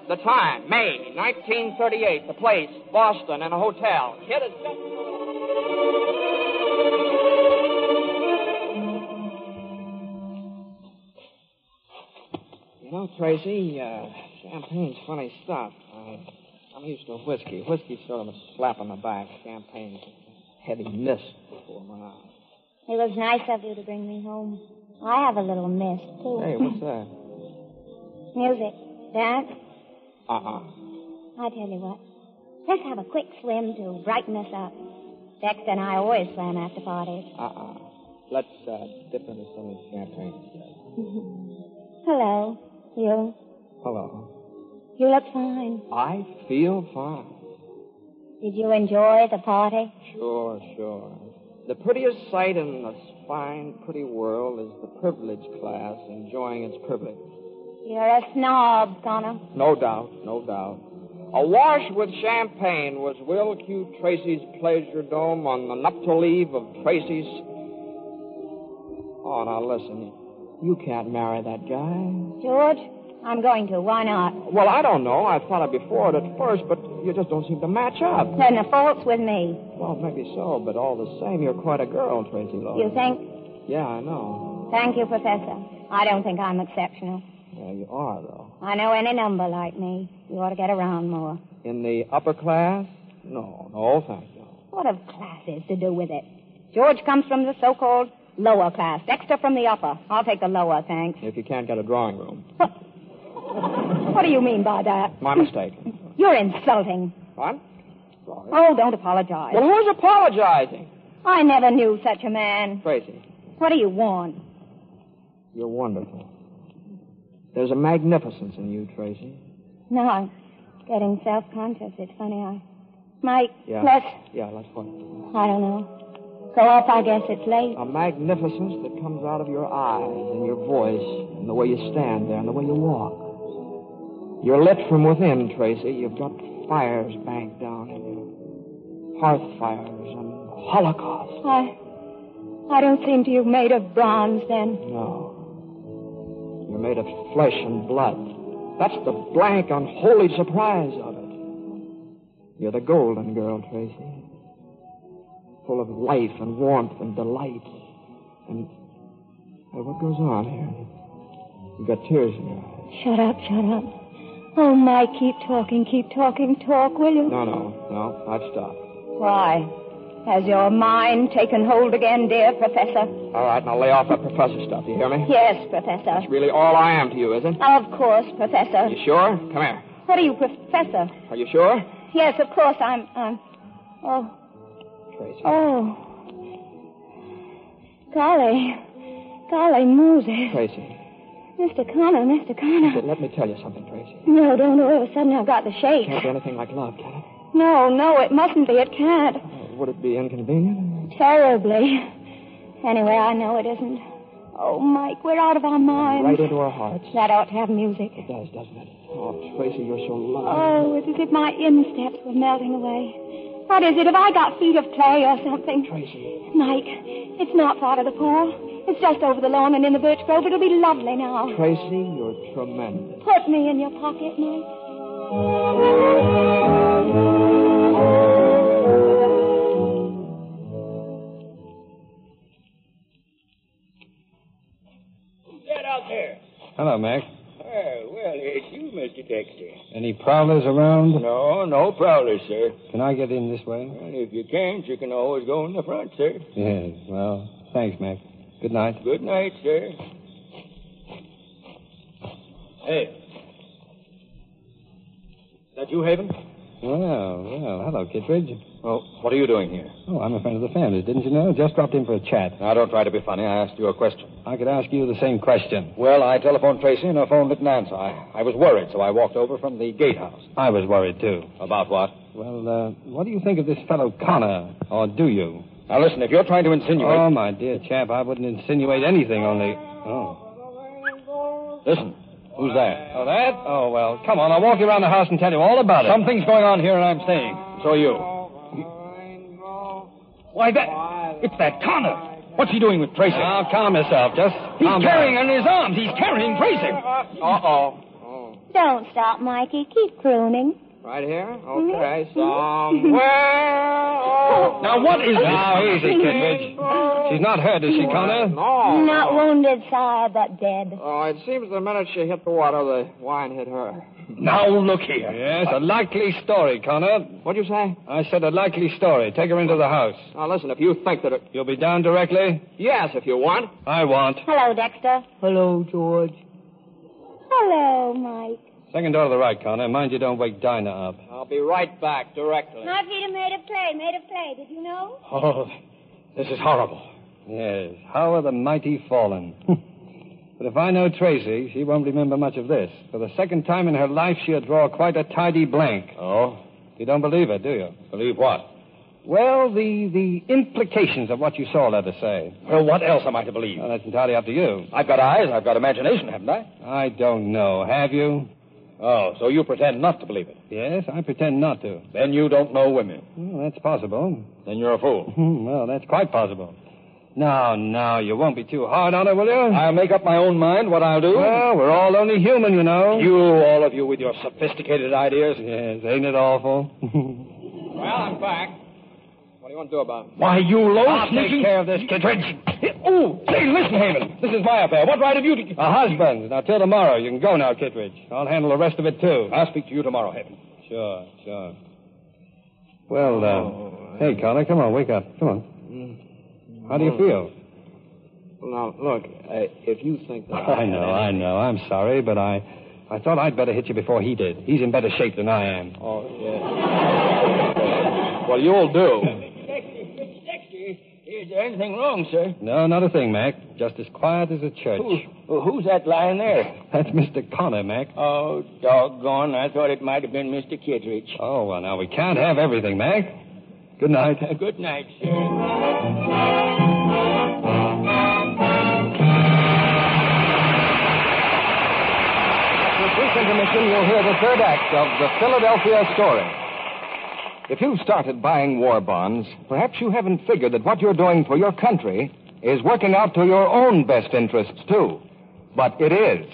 The time, May 1938. The place, Boston, in a hotel. Kid is just... You know, Tracy, champagne's funny stuff. I'm used to whiskey. Whiskey's sort of a slap on the back. Champagne's a heavy mist before my eyes. It was nice of you to bring me home. I have a little mist, too. Hey, what's that? Music. Dance? Uh-uh. I tell you what. Let's have a quick swim to brighten us up. Dexter and I always swam after parties. Let's dip into some of the champagne instead. Hello. You? Hello. You look fine. I feel fine. Did you enjoy the party? Sure. The prettiest sight in this fine, pretty world is the privileged class enjoying its privilege. You're a snob, Connor. No doubt. Awash with champagne was Will Q. Tracy's pleasure dome on the nuptial eve of Tracy's... Oh, now listen. You can't marry that guy. George, I'm going to. Why not? Well, I don't know. I thought I'd be for it at first, but you just don't seem to match up. Then the fault's with me. Well, maybe so, but all the same, you're quite a girl, Tracy Lowe. You think? Yeah, I know. Thank you, Professor. I don't think I'm exceptional. Yeah, you are, though. I know any number like me. You ought to get around more. In the upper class? No, thank you. What have classes to do with it? George comes from the so-called lower class. Dexter from the upper. I'll take the lower, thanks. If you can't get a drawing room. What do you mean by that? My mistake. You're insulting. What? Sorry. Oh, don't apologize. Well, who's apologizing? I never knew such a man. Tracy. What do you want? You're wonderful. There's a magnificence in you, Tracy. No, I'm getting self-conscious. It's funny. Mike, Yeah. let's what? I don't know. Go off, I guess it's late. A magnificence that comes out of your eyes and your voice and the way you stand there and the way you walk. You're lit from within, Tracy. You've got fires banked down in you. Hearth fires and holocaust. I don't seem to you made of bronze, then. No. You're made of flesh and blood. That's the blank, unholy surprise of it. You're the golden girl, Tracy. Full of life and warmth and delight. And what goes on here? You've got tears in your eyes. Shut up. Oh, Mike, keep talking, talk, will you? No, I've stopped. Why? Has your mind taken hold again, dear Professor? All right, now lay off that professor stuff, you hear me? Yes, Professor. That's really all I am to you, is it? Of course, Professor. You sure? Come here. What are you, Professor? Are you sure? Yes, of course, I'm... Oh. Tracy. Oh. Golly, Moses. Tracy. Mr. Connor. Let me tell you something, Tracy. No, don't. All of a sudden I've got the shakes. Can't be anything like love, can it? No, it mustn't be. It can't. Would it be inconvenient? Terribly. Anyway, I know it isn't. Oh, Mike, we're out of our minds. Right into our hearts. That ought to have music. It does, doesn't it? Oh, Tracy, you're so lovely. Oh, it's as if my insteps were melting away. What is it? Have I got feet of clay or something? Tracy. Mike, it's not far to the pool. It's just over the lawn and in the birch grove. It'll be lovely now. Tracy, you're tremendous. Put me in your pocket, Mike. Get out there. Hello, Mac. Well, it's you, Mr. Dexter. Any prowlers around? No prowlers, sir. Can I get in this way? Well, if you can't, you can always go in the front, sir. Yes, well, thanks, Mac. Good night. Good night, sir. Hey. That you, Haven? Well, hello, Kittredge. Well, what are you doing here? Oh, I'm a friend of the family's, didn't you know? Just dropped in for a chat. Now, don't try to be funny. I asked you a question. I could ask you the same question. Well, I telephoned Tracy, and her phone didn't answer. I was worried, so I walked over from the gatehouse. I was worried, too. About what? Well, what do you think of this fellow Connor? Or do you? Now, listen, if you're trying to insinuate... Oh, my dear chap, I wouldn't insinuate anything, only... Oh. Listen, who's that? Oh, that? Oh, well, come on. I'll walk you around the house and tell you all about it. Something's going on here, and I'm staying. So are you. Why, it's that Connor. What's he doing with Tracy? Now, calm yourself. He's carrying on his arms. He's carrying Tracy. Uh-oh. Don't stop, Mikey. Keep crooning. Right here? Okay, somewhere. Now, what is this? Now, easy, Kittredge. She's not hurt, is she, Connor? No. Not wounded, sire, but dead. Oh, it seems the minute she hit the water, the wine hit her. Now, look here. Yes, a likely story, Connor. What'd you say? I said a likely story. Take her into the house. Now, listen, if you think that it... You'll be down directly? Yes, if you want. I want. Hello, Dexter. Hello, George. Hello, Mike. Second door to the right, Connor. Mind you don't wake Dinah up. I'll be right back directly. My feet are made of clay, Did you know? Oh, this is horrible. Yes, how are the mighty fallen? But if I know Tracy, she won't remember much of this. For the second time in her life, she'll draw quite a tidy blank. Oh? You don't believe it, do you? Believe what? Well, the implications of what you saw, let us say. Well, what else am I to believe? Well, that's entirely up to you. I've got eyes. I've got imagination, haven't I? I don't know. Have you? Oh, so you pretend not to believe it? Yes, I pretend not to. Then you don't know women. Well, that's possible. Then you're a fool. Well, that's quite possible. Now, you won't be too hard on her, will you? I'll make up my own mind what I'll do. Well, we're all only human, you know. You, all of you, with your sophisticated ideas. Yes, ain't it awful? Well, I'm back. What do you want to do about it? Why, you low I'll take care of this, Kittredge. Oh, say, listen, Heyman. This is my affair. What right have you to... A husband. Now, till tomorrow. You can go now, Kittredge. I'll handle the rest of it, too. I'll speak to you tomorrow, Heyman. Sure. Well, hey, Connor, come on, wake up. Come on. How do you feel? Well, now, look, if you think that... I know. I'm sorry, but I thought I'd better hit you before he did. He's in better shape than I am. Oh, yeah. Well, you'll do. Is there anything wrong, sir? No, not a thing, Mac. Just as quiet as a church. Who's that lying there? That's Mr. Connor, Mac. Oh, doggone. I thought it might have been Mr. Kittredge. Oh, well, now, we can't have everything, Mac. Good night. Good night, sir. After a brief intermission, you'll hear the third act of the Philadelphia story. If you've started buying war bonds, perhaps you haven't figured that what you're doing for your country is working out to your own best interests, too. But it is.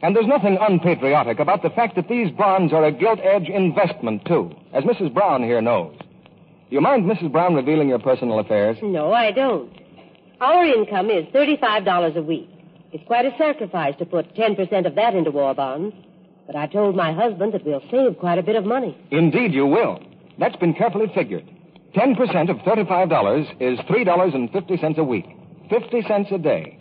And there's nothing unpatriotic about the fact that these bonds are a gilt-edge investment, too, as Mrs. Brown here knows. Do you mind Mrs. Brown revealing your personal affairs? No, I don't. Our income is $35 a week. It's quite a sacrifice to put 10% of that into war bonds. But I told my husband that we'll save quite a bit of money. Indeed you will. That's been carefully figured. 10% of $35 is $3.50 a week. 50 cents a day.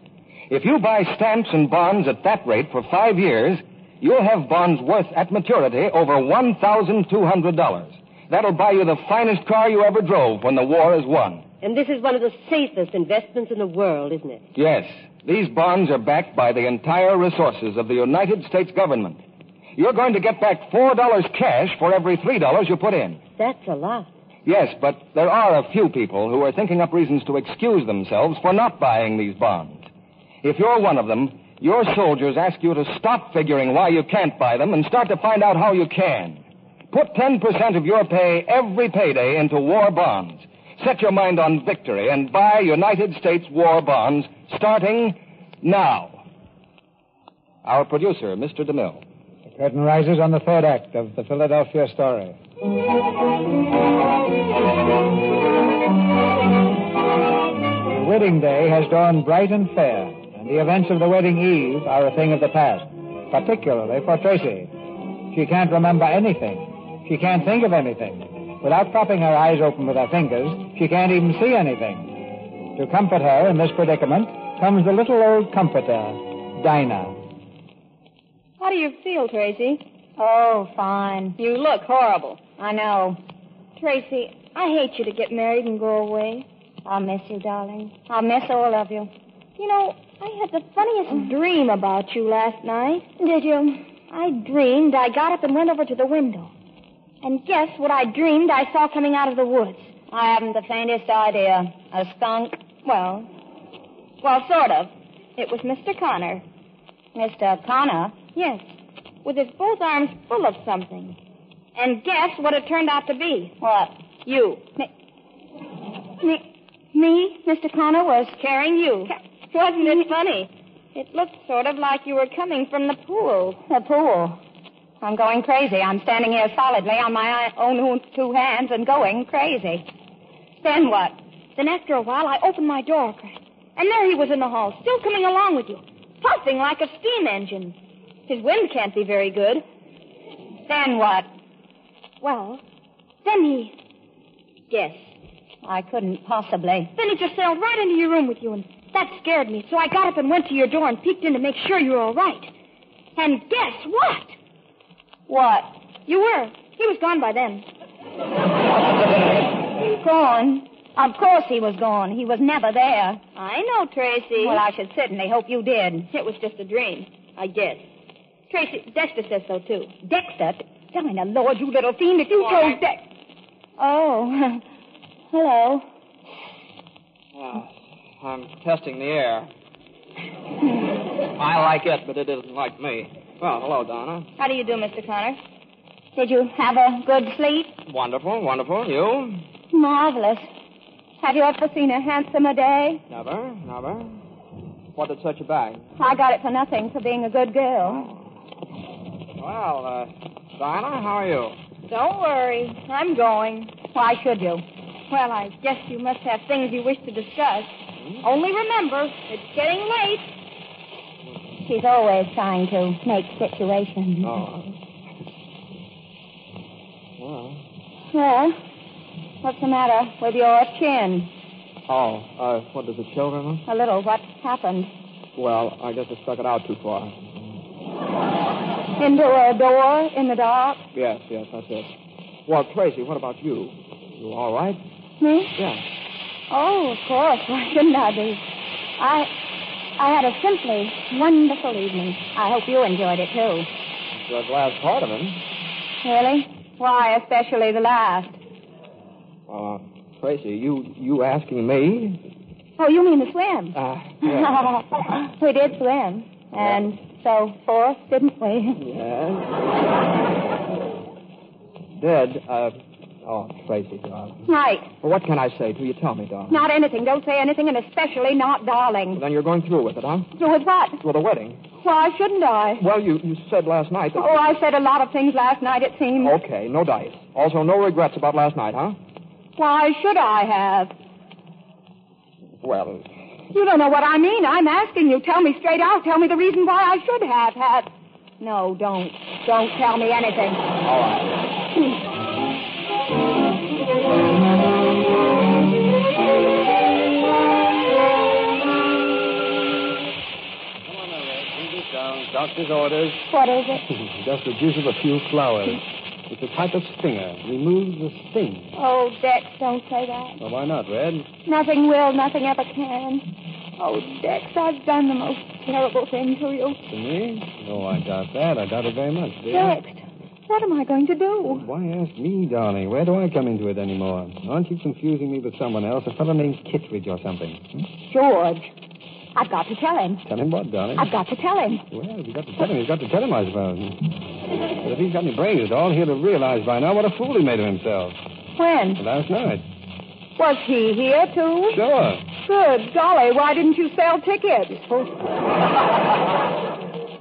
If you buy stamps and bonds at that rate for 5 years, you'll have bonds worth at maturity over $1,200. That'll buy you the finest car you ever drove when the war is won. And this is one of the safest investments in the world, isn't it? Yes. These bonds are backed by the entire resources of the United States government. You're going to get back $4 cash for every $3 you put in. That's a lot. Yes, but there are a few people who are thinking up reasons to excuse themselves for not buying these bonds. If you're one of them, your soldiers ask you to stop figuring why you can't buy them and start to find out how you can. Put 10% of your pay every payday into war bonds. Set your mind on victory and buy United States war bonds starting now. Our producer, Mr. DeMille. The curtain rises on the third act of the Philadelphia story. The wedding day has dawned bright and fair, and the events of the wedding eve are a thing of the past, particularly for Tracy. She can't remember anything. She can't think of anything. Without propping her eyes open with her fingers, she can't even see anything. To comfort her in this predicament comes the little old comforter, Dinah. How do you feel, Tracy? Oh, fine. You look horrible. I know. Tracy, I hate you to get married and go away. I'll miss you, darling. I'll miss all of you. You know, I had the funniest dream about you last night. Did you? I dreamed I got up and went over to the window. And guess what I dreamed I saw coming out of the woods? I haven't the faintest idea. A skunk? Well, sort of. It was Mr. Connor. Mr. Connor? Yes, with his both arms full of something. And guess what it turned out to be? What? You. Me, Mr. Connor, was carrying you. Wasn't it funny? It looked sort of like you were coming from the pool. The pool? I'm going crazy. I'm standing here solidly on my own two hands and going crazy. Then what? Then after a while, I opened my door, and there he was in the hall, still coming along with you, puffing like a steam engine. His wind can't be very good. Then what? Well, then he... Guess. I couldn't possibly. Then he just sailed right into your room with you, and that scared me. So I got up and went to your door and peeked in to make sure you were all right. And guess what? What? You were. He was gone by then. Gone? Of course he was gone. He was never there. I know, Tracy. Well, I should certainly hope you did. It was just a dream, I guess. Tracy, Dexter says so, too. Dexter? Dinah, Lord, you little fiend, if you told Dexter... Oh, hello. I'm testing the air. I like it, but it isn't like me. Well, hello, Donna. How do you do, Mr. Connor? Did you have a good sleep? Wonderful, wonderful. You? Marvelous. Have you ever seen a handsomer day? Never, never. What did such a bag? I got it for nothing for being a good girl. Well, Dinah, how are you? Don't worry. I'm going. Why should you? Well, I guess you must have things you wish to discuss. Only remember, it's getting late. She's always trying to make situations. Oh. Well, what's the matter with your chin? Oh, what does it children? A little. What happened? Well, I guess I stuck it out too far. Into a door in the dark? Yes, that's it. Well, Tracy, what about you? You all right? Me? Yeah. Oh, of course. Why shouldn't I be? I had a simply wonderful evening. I hope you enjoyed it, too. The last part of it. Really? Why, especially the last? Tracy, you asking me? Oh, you mean the swim? Yeah. We did swim. And so forth, didn't we? Yes. Did, Tracy, darling. Right. Well, what can I say to you? Tell me, darling. Not anything. Don't say anything, and especially not darling. Well, then you're going through with it, huh? Through with what? With the wedding. Why shouldn't I? Well, you said last night that... Oh, I said a lot of things last night, it seems. Okay, no dice. Also, no regrets about last night, huh? Why should I have? Well... You don't know what I mean. I'm asking you. Tell me straight out. Tell me the reason why I should have had... No, don't. Don't tell me anything. All right. Doctor's orders. What is it? Just the juice of a few flowers. It's a type of stinger. Removes the sting. Oh, Dex, don't say that. Well, why not, Red? Nothing will, nothing ever can. Oh, Dex, I've done the most terrible thing to you. To me? Oh, I doubt that. I doubt it very much, dear. Dex, what am I going to do? Why ask me, darling? Where do I come into it anymore? Aren't you confusing me with someone else? A fellow named Kittredge or something? George. I've got to tell him. Tell him what, darling? I've got to tell him. Well, if you've got to tell him, he's got to tell him, I suppose. But if he's got any brains at all, he'll have realized by now what a fool he made of himself. When? Last night. Was he here, too? Sure. Good golly, why didn't you sell tickets?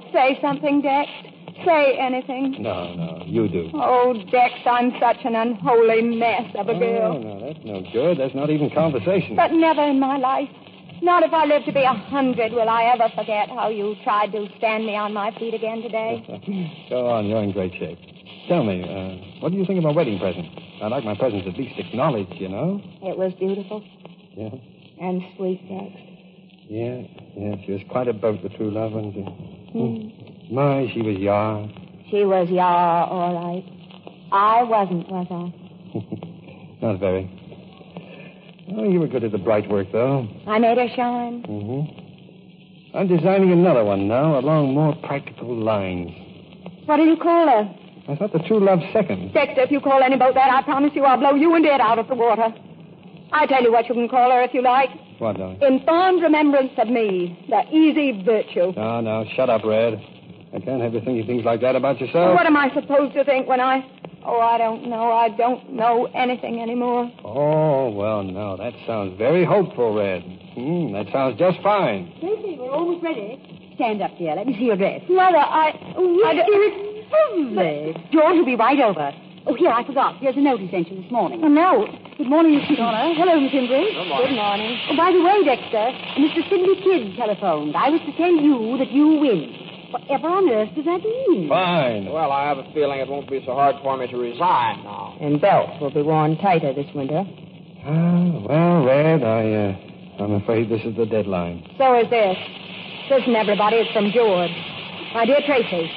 Say something, Dex. Say anything. No, you do. Oh, Dex, I'm such an unholy mess of a girl. No, that's no good. That's not even conversation. But never in my life. Not if I live to be 100 will I ever forget how you tried to stand me on my feet again today. Go on, you're in great shape. Tell me, what do you think of my wedding present? I'd like my presents at least acknowledged, you know? It was beautiful. Yeah? And sweet, Dex. Yeah, she was quite a boat, the true love, wasn't she? My, she was yar. She was yar, all right. I wasn't, was I? Not very. Oh, you were good at the bright work, though. I made her shine. Mm-hmm. I'm designing another one now along more practical lines. What do you call her? I thought the True Love's second. Dexter, if you call any about that, I promise you I'll blow you and Ed out of the water. I tell you what you can call her if you like. What, darling? In fond remembrance of me, the easy virtue. No, shut up, Red. I can't have you thinking things like that about yourself. What am I supposed to think when I... Oh, I don't know. I don't know anything anymore. Oh, well, no, that sounds very hopeful, Red. That sounds just fine. Tracy, we're almost ready. Stand up, dear. Let me see your dress. Mother, It's lovely. George will be right over. Oh, here, I forgot. Here's a note he sent you this morning. A note? Good morning, Mr. Donna. Hello, Miss Indri. Good morning. Good morning. Oh, by the way, Dexter, Mr. Sidney Kidd telephoned. I was to tell you that you win. Whatever on earth does that mean? Fine. Well, I have a feeling it won't be so hard for me to resign now. And belts will be worn tighter this winter. Well, Red, I'm afraid this is the deadline. So is this. Listen, everybody, it's from George. My dear Tracy,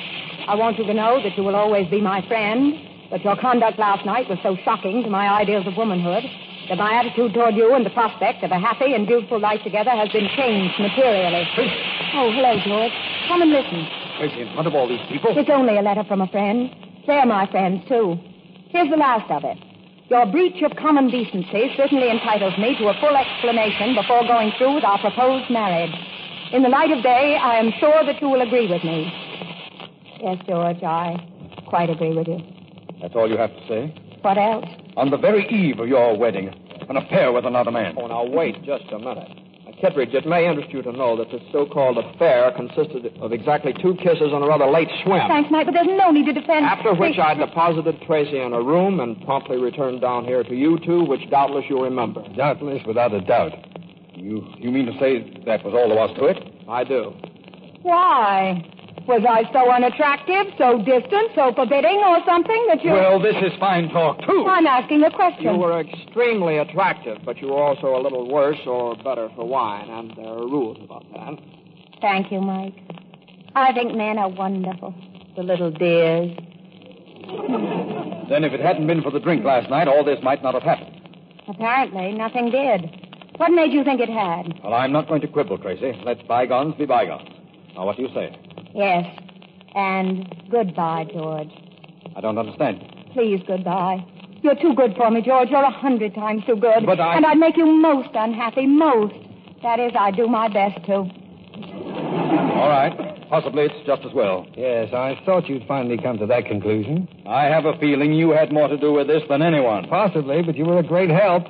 I want you to know that you will always be my friend, but your conduct last night was so shocking to my ideals of womanhood that my attitude toward you and the prospect of a happy and beautiful life together has been changed materially. Oh, hello, George. Come and listen. Tracy, in front of all these people? It's only a letter from a friend. They're my friends, too. Here's the last of it. Your breach of common decency certainly entitles me to a full explanation before going through with our proposed marriage. In the light of day, I am sure that you will agree with me. Yes, George, I quite agree with you. That's all you have to say? What else? On the very eve of your wedding, an affair with another man. Oh, now, wait just a minute. Kittredge, it may interest you to know that this so-called affair consisted of exactly 2 kisses and a rather late swim. Thanks, Mike, but there's no need to defend... After which I deposited Tracy in a room and promptly returned down here to you two, which doubtless you remember. Doubtless, without a doubt. You mean to say that was all there was to it? I do. Why? Was I so unattractive, so distant, so forbidding, or something that you... Well, this is fine talk, too. I'm asking a question. You were extremely attractive, but you were also a little worse or better for wine, and there are rules about that. Thank you, Mike. I think men are wonderful. The little dears. Then if it hadn't been for the drink last night, all this might not have happened. Apparently, nothing did. What made you think it had? Well, I'm not going to quibble, Tracy. Let bygones be bygones. Now, what do you say? Yes. And goodbye, George. I don't understand. Please, goodbye. You're too good for me, George. You're 100 times too good. But And I'd make you most unhappy, most. That is, I'd do my best to. All right. Possibly it's just as well. Yes, I thought you'd finally come to that conclusion. I have a feeling you had more to do with this than anyone. Possibly, but you were a great help.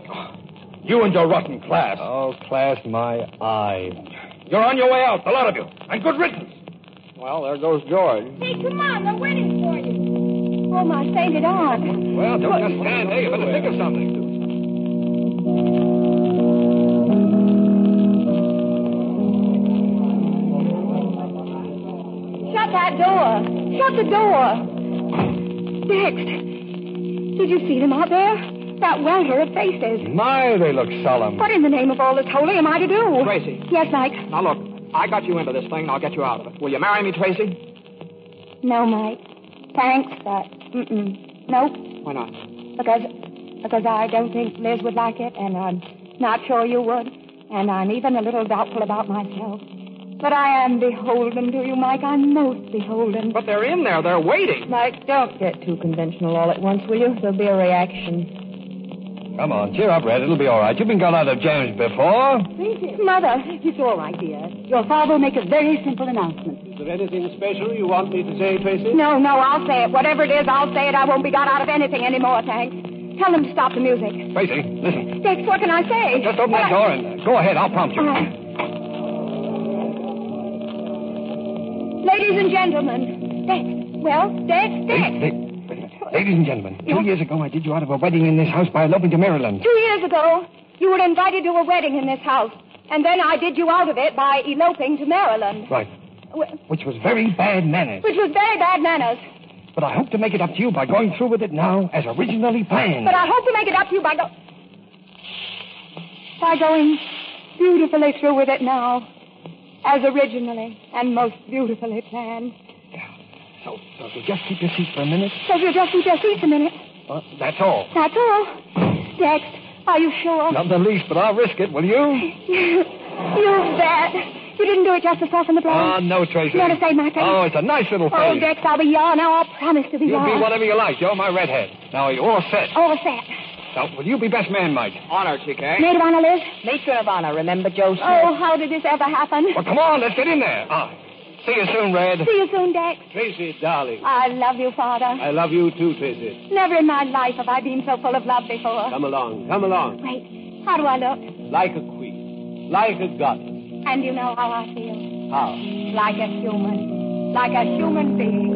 You and your rotten class. Oh, class, my eye. You're on your way out, the lot of you. And good riddance. Well, there goes George. Hey, come on. They're waiting for you. Oh, my sainted aunt. Well, don't just stand there. You better think of something. Shut that door. Shut the door. Dex, did you see them out there? That welter of faces. My, they look solemn. What in the name of all that's holy am I to do? Tracy. Yes, Mike. Now, look, I got you into this thing, and I'll get you out of it. Will you marry me, Tracy? No, Mike. Thanks, but... Nope. Why not? Because I don't think Liz would like it, and I'm not sure you would. And I'm even a little doubtful about myself. But I am beholden to you, Mike. I'm most beholden. But they're in there. They're waiting. Mike, don't get too conventional all at once, will you? There'll be a reaction. Come on, cheer up, Red. It'll be all right. You've been got out of jams before. Mother. It's all right, dear. Your father will make a very simple announcement. Is there anything special you want me to say, Tracy? No, I'll say it. Whatever it is, I'll say it. I won't be got out of anything anymore, thanks. Tell them to stop the music. Tracy, listen. Dex, what can I say? Just open that door and go ahead. I'll prompt you. Ladies and gentlemen. Dex. Well, Dex. Ladies and gentlemen, 2 years ago I did you out of a wedding in this house by eloping to Maryland. 2 years ago, you were invited to a wedding in this house. And then I did you out of it by eloping to Maryland. Right. Which was very bad manners. Which was very bad manners. But I hope to make it up to you by going through with it now as originally planned. But I hope to make it up to you by going beautifully through with it now as originally and most beautifully planned. So if you just keep your seat for a minute. So if you just keep your seats a minute. That's all. That's all. Dex, are you sure? Not the least, but I'll risk it, will you? You bet. You didn't do it just to soften the blow. No, Tracy. You want to save my face? Oh, it's a nice little face. Oh, Dex, I'll be yours. Now, I'll promise to be You'll yours. be whatever you like. You're my redhead. Now, are you all set? All set. Now, will you be best man, Mike? Honor, TK. Maid of honor, Liz? Matron of honor, remember Joe Smith? Oh, how did this ever happen? Well, come on, let's get in there. See you soon, Red. See you soon, Dex. Tracy, darling. I love you, Father. I love you too, Tracy. Never in my life have I been so full of love before. Come along, come along. Wait, how do I look? Like a queen. Like a goddess. And you know how I feel? How? Like a human. Like a human being.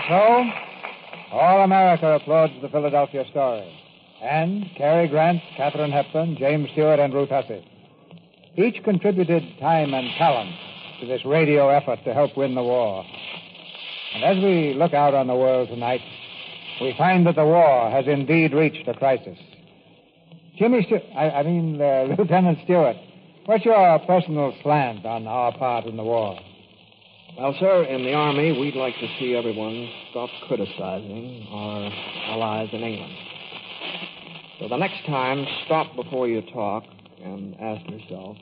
So, all America applauds the Philadelphia story. And Cary Grant, Katherine Hepburn, James Stewart, and Ruth Hussey. Each contributed time and talent to this radio effort to help win the war. And as we look out on the world tonight, we find that the war has indeed reached a crisis. Lieutenant Stewart, what's your personal slant on our part in the war? Well, sir, in the Army, we'd like to see everyone stop criticizing our allies in England. So the next time, stop before you talk and ask yourself,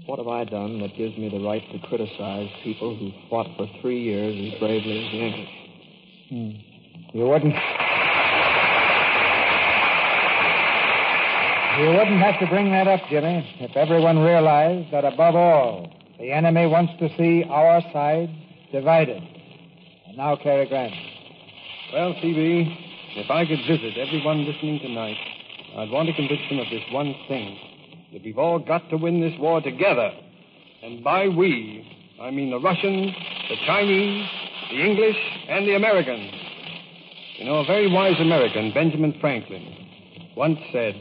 what have I done that gives me the right to criticize people who fought for 3 years as bravely as the English? You wouldn't have to bring that up, Jimmy, if everyone realized that above all, the enemy wants to see our side divided. And now, Cary Grant. Well, C.B., if I could visit everyone listening tonight, I'd want to convince them of this one thing, that we've all got to win this war together. And by we, I mean the Russians, the Chinese, the English, and the Americans. You know, a very wise American, Benjamin Franklin, once said,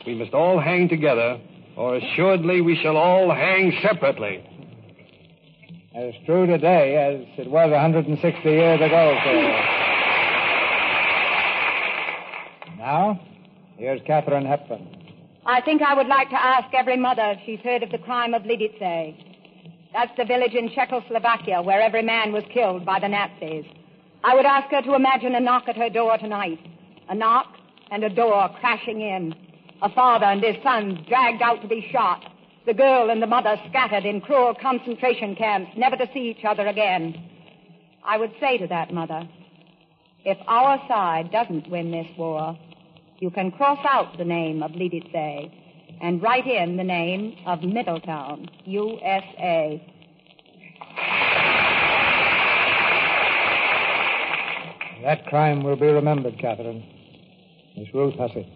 we must all hang together, or assuredly we shall all hang separately. As true today as it was 160 years ago, sir. Now, here's Katherine Hepburn. I think I would like to ask every mother if she's heard of the crime of Lidice. That's the village in Czechoslovakia where every man was killed by the Nazis. I would ask her to imagine a knock at her door tonight. A knock and a door crashing in. A father and his sons dragged out to be shot. The girl and the mother scattered in cruel concentration camps, never to see each other again. I would say to that mother, if our side doesn't win this war, you can cross out the name of Lidice and write in the name of Middletown, USA. That crime will be remembered, Katherine. Miss Ruth Hussey.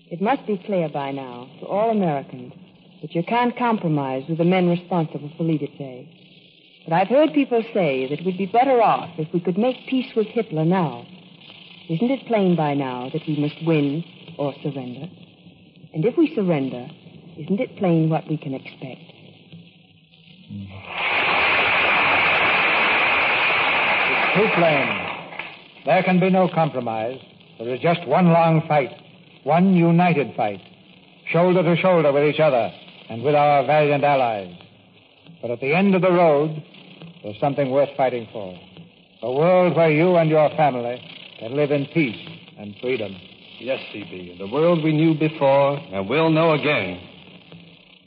It must be clear by now to all Americans that you can't compromise with the men responsible for Lidice. But I've heard people say that we'd be better off if we could make peace with Hitler now. Isn't it plain by now that we must win or surrender? And if we surrender, isn't it plain what we can expect? It's too plain. There can be no compromise. There is just one long fight, one united fight, shoulder to shoulder with each other and with our valiant allies. But at the end of the road, there's something worth fighting for. A world where you and your family can live in peace and freedom. Yes, C.B., the world we knew before and will know again.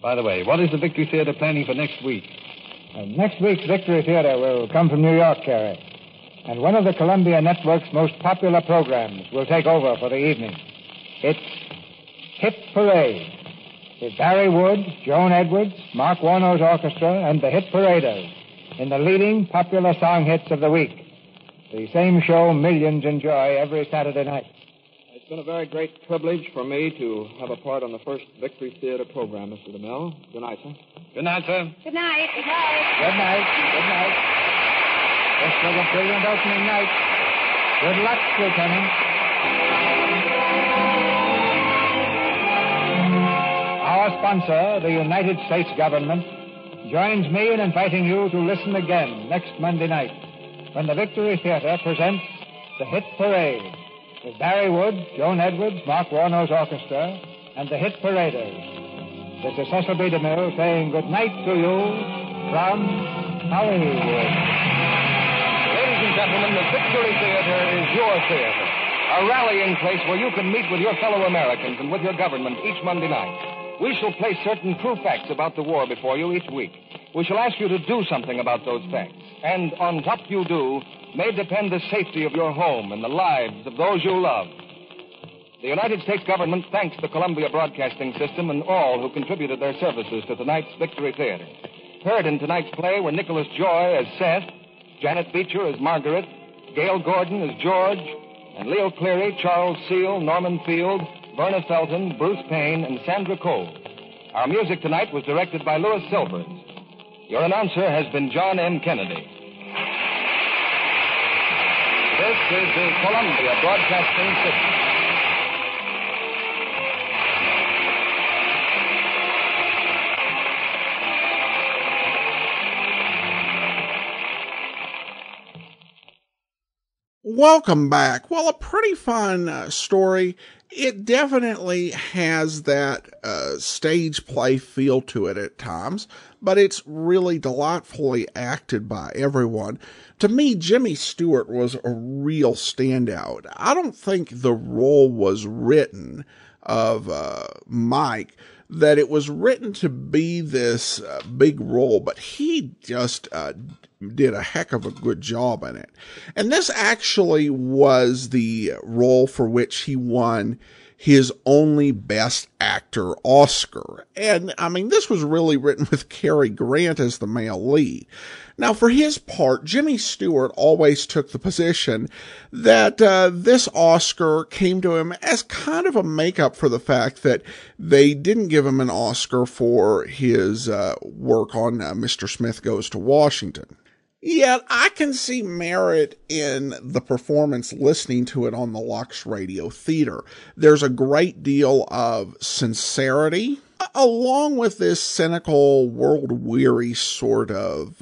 By the way, what is the Victory Theater planning for next week? Next week's Victory Theater will come from New York, Cary. And one of the Columbia Network's most popular programs will take over for the evening. It's Hit Parade, with Barry Wood, Joan Edwards, Mark Warner's orchestra, and the Hit Paraders in the leading popular song hits of the week. The same show millions enjoy every Saturday night. It's been a very great privilege for me to have a part on the first Victory Theater program, Mr. DeMille. Good night, sir. Good night, sir. Good night. Good night. Good night. Good night. This was a brilliant opening night. Good luck, Lieutenant. our sponsor, the United States government, joins me in inviting you to listen again next Monday night when the Victory Theater presents The Hit Parade with Barry Wood, Joan Edwards, Mark Warno's orchestra, and the Hit Paraders. This is Cecil B. DeMille saying good night to you from Hollywood. Ladies and gentlemen, the Victory Theater is your theater. A rallying place where you can meet with your fellow Americans and with your government each Monday night. We shall place certain true facts about the war before you each week. We shall ask you to do something about those facts. And on what you do may depend the safety of your home and the lives of those you love. The United States government thanks the Columbia Broadcasting System and all who contributed their services to tonight's Victory Theater. Heard in tonight's play were Nicholas Joy as Seth, Janet Beecher as Margaret, Gail Gordon as George, and Leo Cleary, Charles Seal, Norman Field, Verna Felton, Bruce Payne, and Sandra Cole. Our music tonight was directed by Louis Silvers. Your announcer has been John M. Kennedy. This is the Columbia Broadcasting System. Welcome back. Well, a pretty fun story. It definitely has that stage play feel to it at times, but it's really delightfully acted by everyone. To me, Jimmy Stewart was a real standout. I don't think the role was written of Mike, that it was written to be this big role, but he just did a heck of a good job in it. And this actually was the role for which he won his only Best Actor Oscar. And, I mean, this was really written with Cary Grant as the male lead. Now, for his part, Jimmy Stewart always took the position that this Oscar came to him as kind of a makeup for the fact that they didn't give him an Oscar for his work on Mr. Smith Goes to Washington. Yet, I can see merit in the performance listening to it on the Lux Radio Theater. There's a great deal of sincerity, along with this cynical, world-weary sort of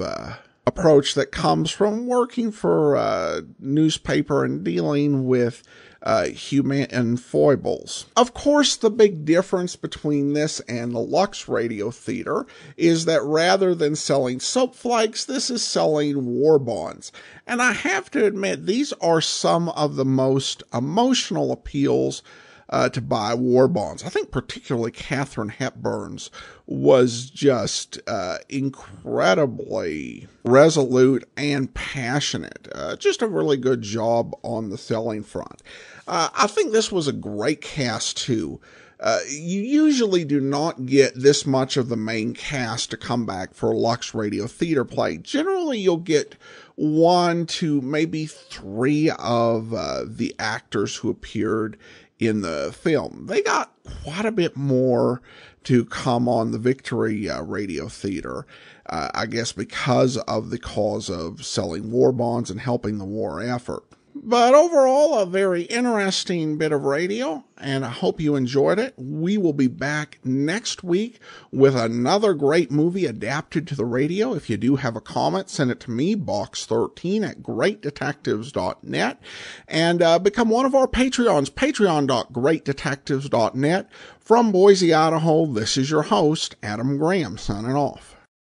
approach that comes from working for a newspaper and dealing with human foibles. Of course, the big difference between this and the Lux Radio Theater is that rather than selling soap flakes, this is selling war bonds. And I have to admit, these are some of the most emotional appeals to buy war bonds. I think particularly Katherine Hepburn's was just incredibly resolute and passionate. Just a really good job on the selling front. I think this was a great cast too. You usually do not get this much of the main cast to come back for a Lux Radio Theater play. Generally, you'll get 1 to maybe 3 of the actors who appeared in the film. They got quite a bit more to come on the Victory Radio Theater, I guess because of the cause of selling war bonds and helping the war effort. But overall, a very interesting bit of radio, and I hope you enjoyed it. We will be back next week with another great movie adapted to the radio. If you do have a comment, send it to me, box13@greatdetectives.net, and become one of our Patreons, patreon.greatdetectives.net. From Boise, Idaho, this is your host, Adam Graham, signing off.